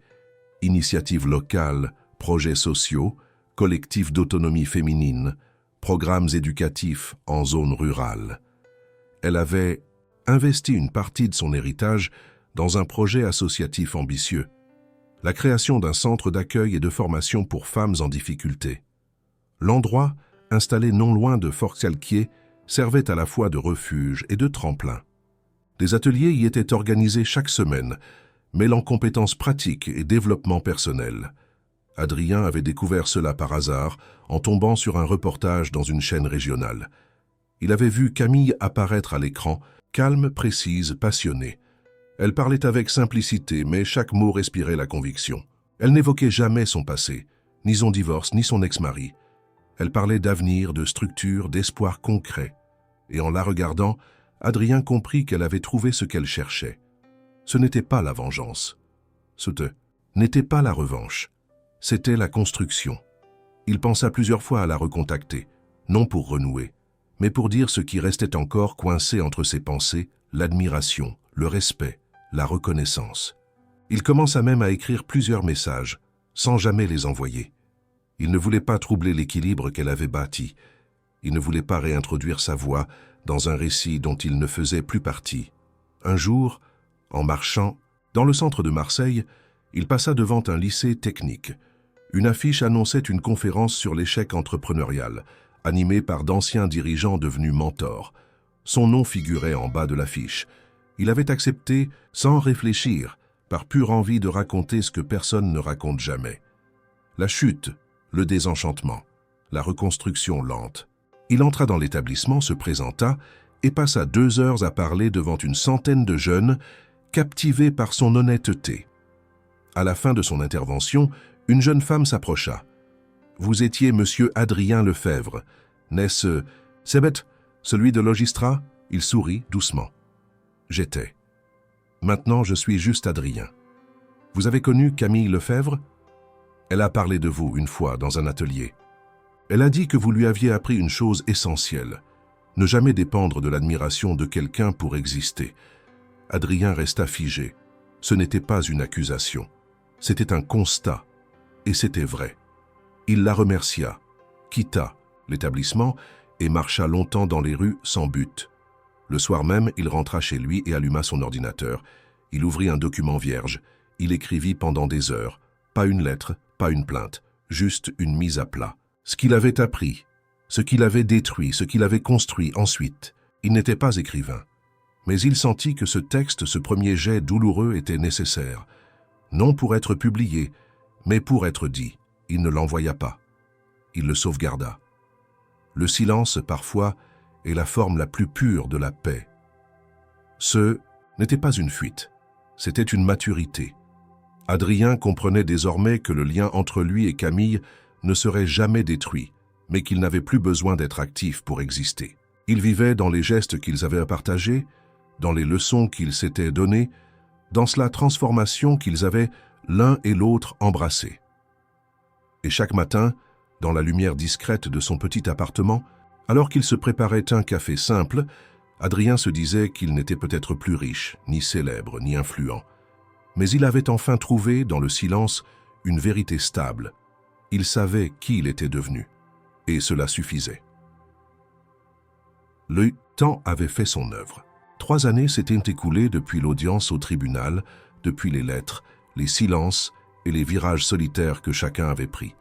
Initiatives locales, projets sociaux, collectifs d'autonomie féminine, programmes éducatifs en zone rurale. Elle avait investi une partie de son héritage dans un projet associatif ambitieux, la création d'un centre d'accueil et de formation pour femmes en difficulté. L'endroit, installé non loin de Forcalquier, servait à la fois de refuge et de tremplin. Des ateliers y étaient organisés chaque semaine, mêlant compétences pratiques et développement personnel. Adrien avait découvert cela par hasard en tombant sur un reportage dans une chaîne régionale. Il avait vu Camille apparaître à l'écran, calme, précise, passionnée. Elle parlait avec simplicité, mais chaque mot respirait la conviction. Elle n'évoquait jamais son passé, ni son divorce, ni son ex-mari. Elle parlait d'avenir, de structure, d'espoir concret. Et en la regardant, Adrien comprit qu'elle avait trouvé ce qu'elle cherchait. Ce n'était pas la vengeance. Ce n'était pas la revanche. C'était la construction. Il pensa plusieurs fois à la recontacter, non pour renouer, mais pour dire ce qui restait encore coincé entre ses pensées, l'admiration, le respect, la reconnaissance. Il commença même à écrire plusieurs messages, sans jamais les envoyer. Il ne voulait pas troubler l'équilibre qu'elle avait bâti. Il ne voulait pas réintroduire sa voix dans un récit dont il ne faisait plus partie. Un jour, en marchant, dans le centre de Marseille, il passa devant un lycée technique. Une affiche annonçait une conférence sur l'échec entrepreneurial, animée par d'anciens dirigeants devenus mentors. Son nom figurait en bas de l'affiche. Il avait accepté sans réfléchir, par pure envie de raconter ce que personne ne raconte jamais. La chute, le désenchantement, la reconstruction lente. Il entra dans l'établissement, se présenta et passa 2 heures à parler devant une centaine de jeunes, captivés par son honnêteté. À la fin de son intervention, une jeune femme s'approcha. « Vous étiez monsieur Adrien Lefebvre. N'est-ce Sebet, celui de Logistra ?» Il sourit doucement. « J'étais. Maintenant, je suis juste Adrien. Vous avez connu Camille Lefebvre ? Elle a parlé de vous une fois dans un atelier. Elle a dit que vous lui aviez appris une chose essentielle, ne jamais dépendre de l'admiration de quelqu'un pour exister. » Adrien resta figé. Ce n'était pas une accusation. C'était un constat. Et c'était vrai. Il la remercia, quitta l'établissement et marcha longtemps dans les rues sans but. Le soir même, il rentra chez lui et alluma son ordinateur. Il ouvrit un document vierge. Il écrivit pendant des heures. Pas une lettre, pas une plainte, juste une mise à plat. Ce qu'il avait appris, ce qu'il avait détruit, ce qu'il avait construit ensuite. Il n'était pas écrivain. Mais il sentit que ce texte, ce premier jet douloureux était nécessaire. Non pour être publié, mais pour être dit. Il ne l'envoya pas. Il le sauvegarda. Le silence, parfois, est la forme la plus pure de la paix. Ce n'était pas une fuite, c'était une maturité. Adrien comprenait désormais que le lien entre lui et Camille ne serait jamais détruit, mais qu'il n'avait plus besoin d'être actif pour exister. Il vivait dans les gestes qu'ils avaient à partager, dans les leçons qu'ils s'étaient données, dans la transformation qu'ils avaient l'un et l'autre embrassée. Et chaque matin, dans la lumière discrète de son petit appartement, alors qu'il se préparait un café simple, Adrien se disait qu'il n'était peut-être plus riche, ni célèbre, ni influent. Mais il avait enfin trouvé, dans le silence, une vérité stable. Il savait qui il était devenu. Et cela suffisait. Le temps avait fait son œuvre. 3 années s'étaient écoulées depuis l'audience au tribunal, depuis les lettres, les silences et les virages solitaires que chacun avait pris.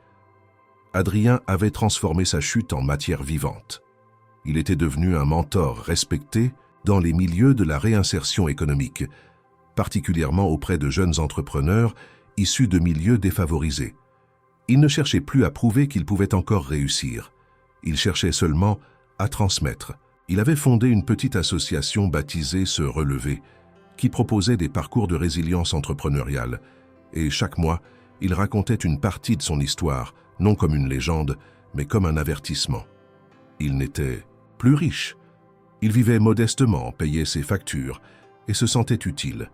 Adrien avait transformé sa chute en matière vivante. Il était devenu un mentor respecté dans les milieux de la réinsertion économique, particulièrement auprès de jeunes entrepreneurs issus de milieux défavorisés. Il ne cherchait plus à prouver qu'il pouvait encore réussir. Il cherchait seulement à transmettre. Il avait fondé une petite association baptisée Se Relever, qui proposait des parcours de résilience entrepreneuriale. Et chaque mois, il racontait une partie de son histoire, non comme une légende, mais comme un avertissement. Il n'était plus riche. Il vivait modestement, payait ses factures et se sentait utile.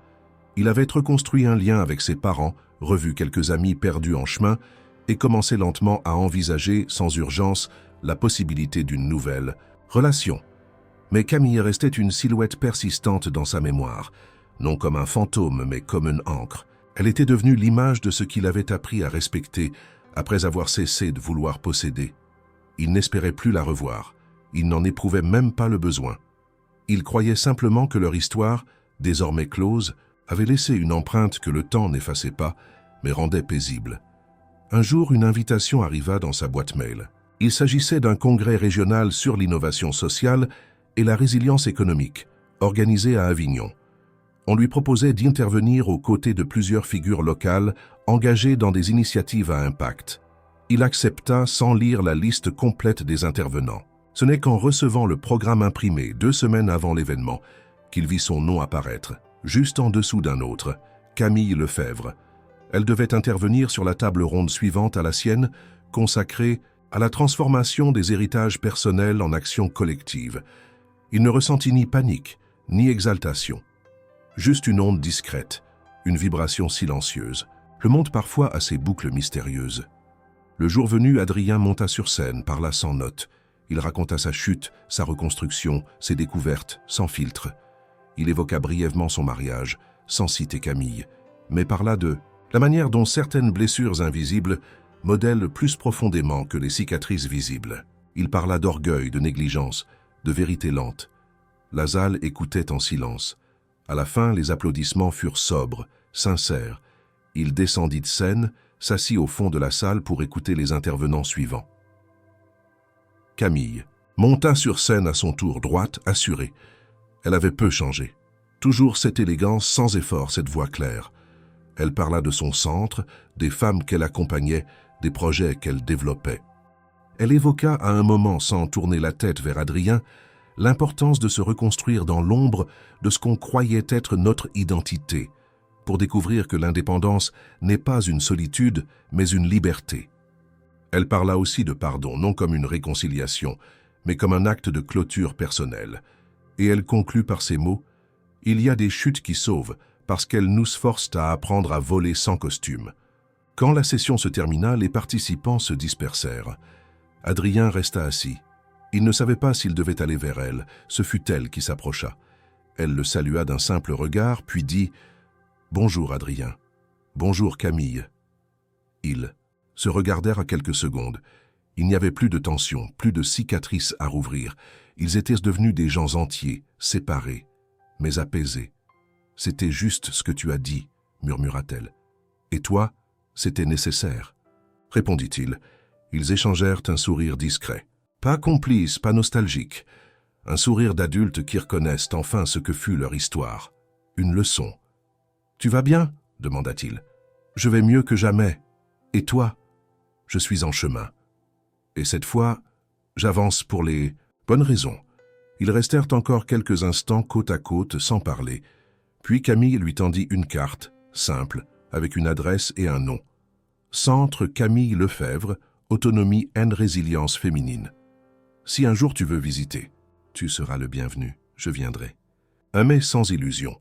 Il avait reconstruit un lien avec ses parents, revu quelques amis perdus en chemin et commençait lentement à envisager, sans urgence, la possibilité d'une nouvelle relation. Mais Camille restait une silhouette persistante dans sa mémoire, non comme un fantôme, mais comme une encre. Elle était devenue l'image de ce qu'il avait appris à respecter après avoir cessé de vouloir posséder. Il n'espérait plus la revoir. Il n'en éprouvait même pas le besoin. Il croyait simplement que leur histoire, désormais close, avait laissé une empreinte que le temps n'effaçait pas, mais rendait paisible. Un jour, une invitation arriva dans sa boîte mail. Il s'agissait d'un congrès régional sur l'innovation sociale et la résilience économique, organisé à Avignon. On lui proposait d'intervenir aux côtés de plusieurs figures locales engagées dans des initiatives à impact. Il accepta sans lire la liste complète des intervenants. Ce n'est qu'en recevant le programme imprimé 2 semaines avant l'événement qu'il vit son nom apparaître, juste en dessous d'un autre, Camille Lefèvre. Elle devait intervenir sur la table ronde suivante à la sienne, consacrée à la transformation des héritages personnels en actions collectives. Il ne ressentit ni panique, ni exaltation. Juste une onde discrète, une vibration silencieuse. Le monde parfois a ses boucles mystérieuses. Le jour venu, Adrien monta sur scène, parla sans notes. Il raconta sa chute, sa reconstruction, ses découvertes, sans filtre. Il évoqua brièvement son mariage, sans citer Camille, mais parla de la manière dont certaines blessures invisibles modèlent plus profondément que les cicatrices visibles. Il parla d'orgueil, de négligence, de vérité lente. La salle écoutait en silence. À la fin, les applaudissements furent sobres, sincères. Il descendit de scène, s'assit au fond de la salle pour écouter les intervenants suivants. Camille monta sur scène à son tour, droite, assurée. Elle avait peu changé. Toujours cette élégance, sans effort, cette voix claire. Elle parla de son centre, des femmes qu'elle accompagnait, des projets qu'elle développait. Elle évoqua à un moment, sans tourner la tête vers Adrien, l'importance de se reconstruire dans l'ombre de ce qu'on croyait être notre identité, pour découvrir que l'indépendance n'est pas une solitude, mais une liberté. Elle parla aussi de pardon, non comme une réconciliation, mais comme un acte de clôture personnelle. Et elle conclut par ces mots « Il y a des chutes qui sauvent, parce qu'elles nous forcent à apprendre à voler sans costume. » Quand la session se termina, les participants se dispersèrent. Adrien resta assis. Il ne savait pas s'il devait aller vers elle. Ce fut elle qui s'approcha. Elle le salua d'un simple regard, puis dit « Bonjour Adrien. Bonjour Camille. » Ils se regardèrent à quelques secondes. Il n'y avait plus de tension, plus de cicatrices à rouvrir. Ils étaient devenus des gens entiers, séparés, mais apaisés. « C'était juste ce que tu as dit, » murmura-t-elle. « Et toi, c'était nécessaire. » Répondit-il. Ils échangèrent un sourire discret. Pas complice, pas nostalgique. Un sourire d'adultes qui reconnaissent enfin ce que fut leur histoire. Une leçon. « Tu vas bien ?» demanda-t-il. « Je vais mieux que jamais. Et toi ?»« Je suis en chemin. Et cette fois, j'avance pour les bonnes raisons. » Ils restèrent encore quelques instants côte à côte sans parler. Puis Camille lui tendit une carte, simple, avec une adresse et un nom. Centre Camille Lefèvre, Autonomie and Résilience féminine. Si un jour tu veux visiter, tu seras le bienvenu, je viendrai. Un mais sans illusion.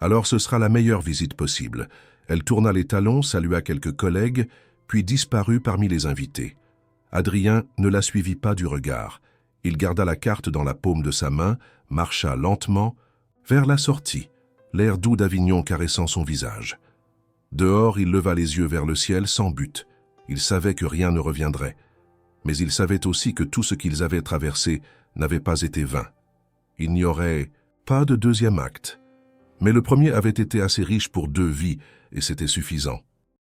Alors ce sera la meilleure visite possible. Elle tourna les talons, salua quelques collègues, puis disparut parmi les invités. Adrien ne la suivit pas du regard. Il garda la carte dans la paume de sa main, marcha lentement vers la sortie, l'air doux d'Avignon caressant son visage. Dehors, il leva les yeux vers le ciel sans but. Il savait que rien ne reviendrait. Mais il savait aussi que tout ce qu'ils avaient traversé n'avait pas été vain. Il n'y aurait pas de deuxième acte. Mais le premier avait été assez riche pour 2 vies, et c'était suffisant.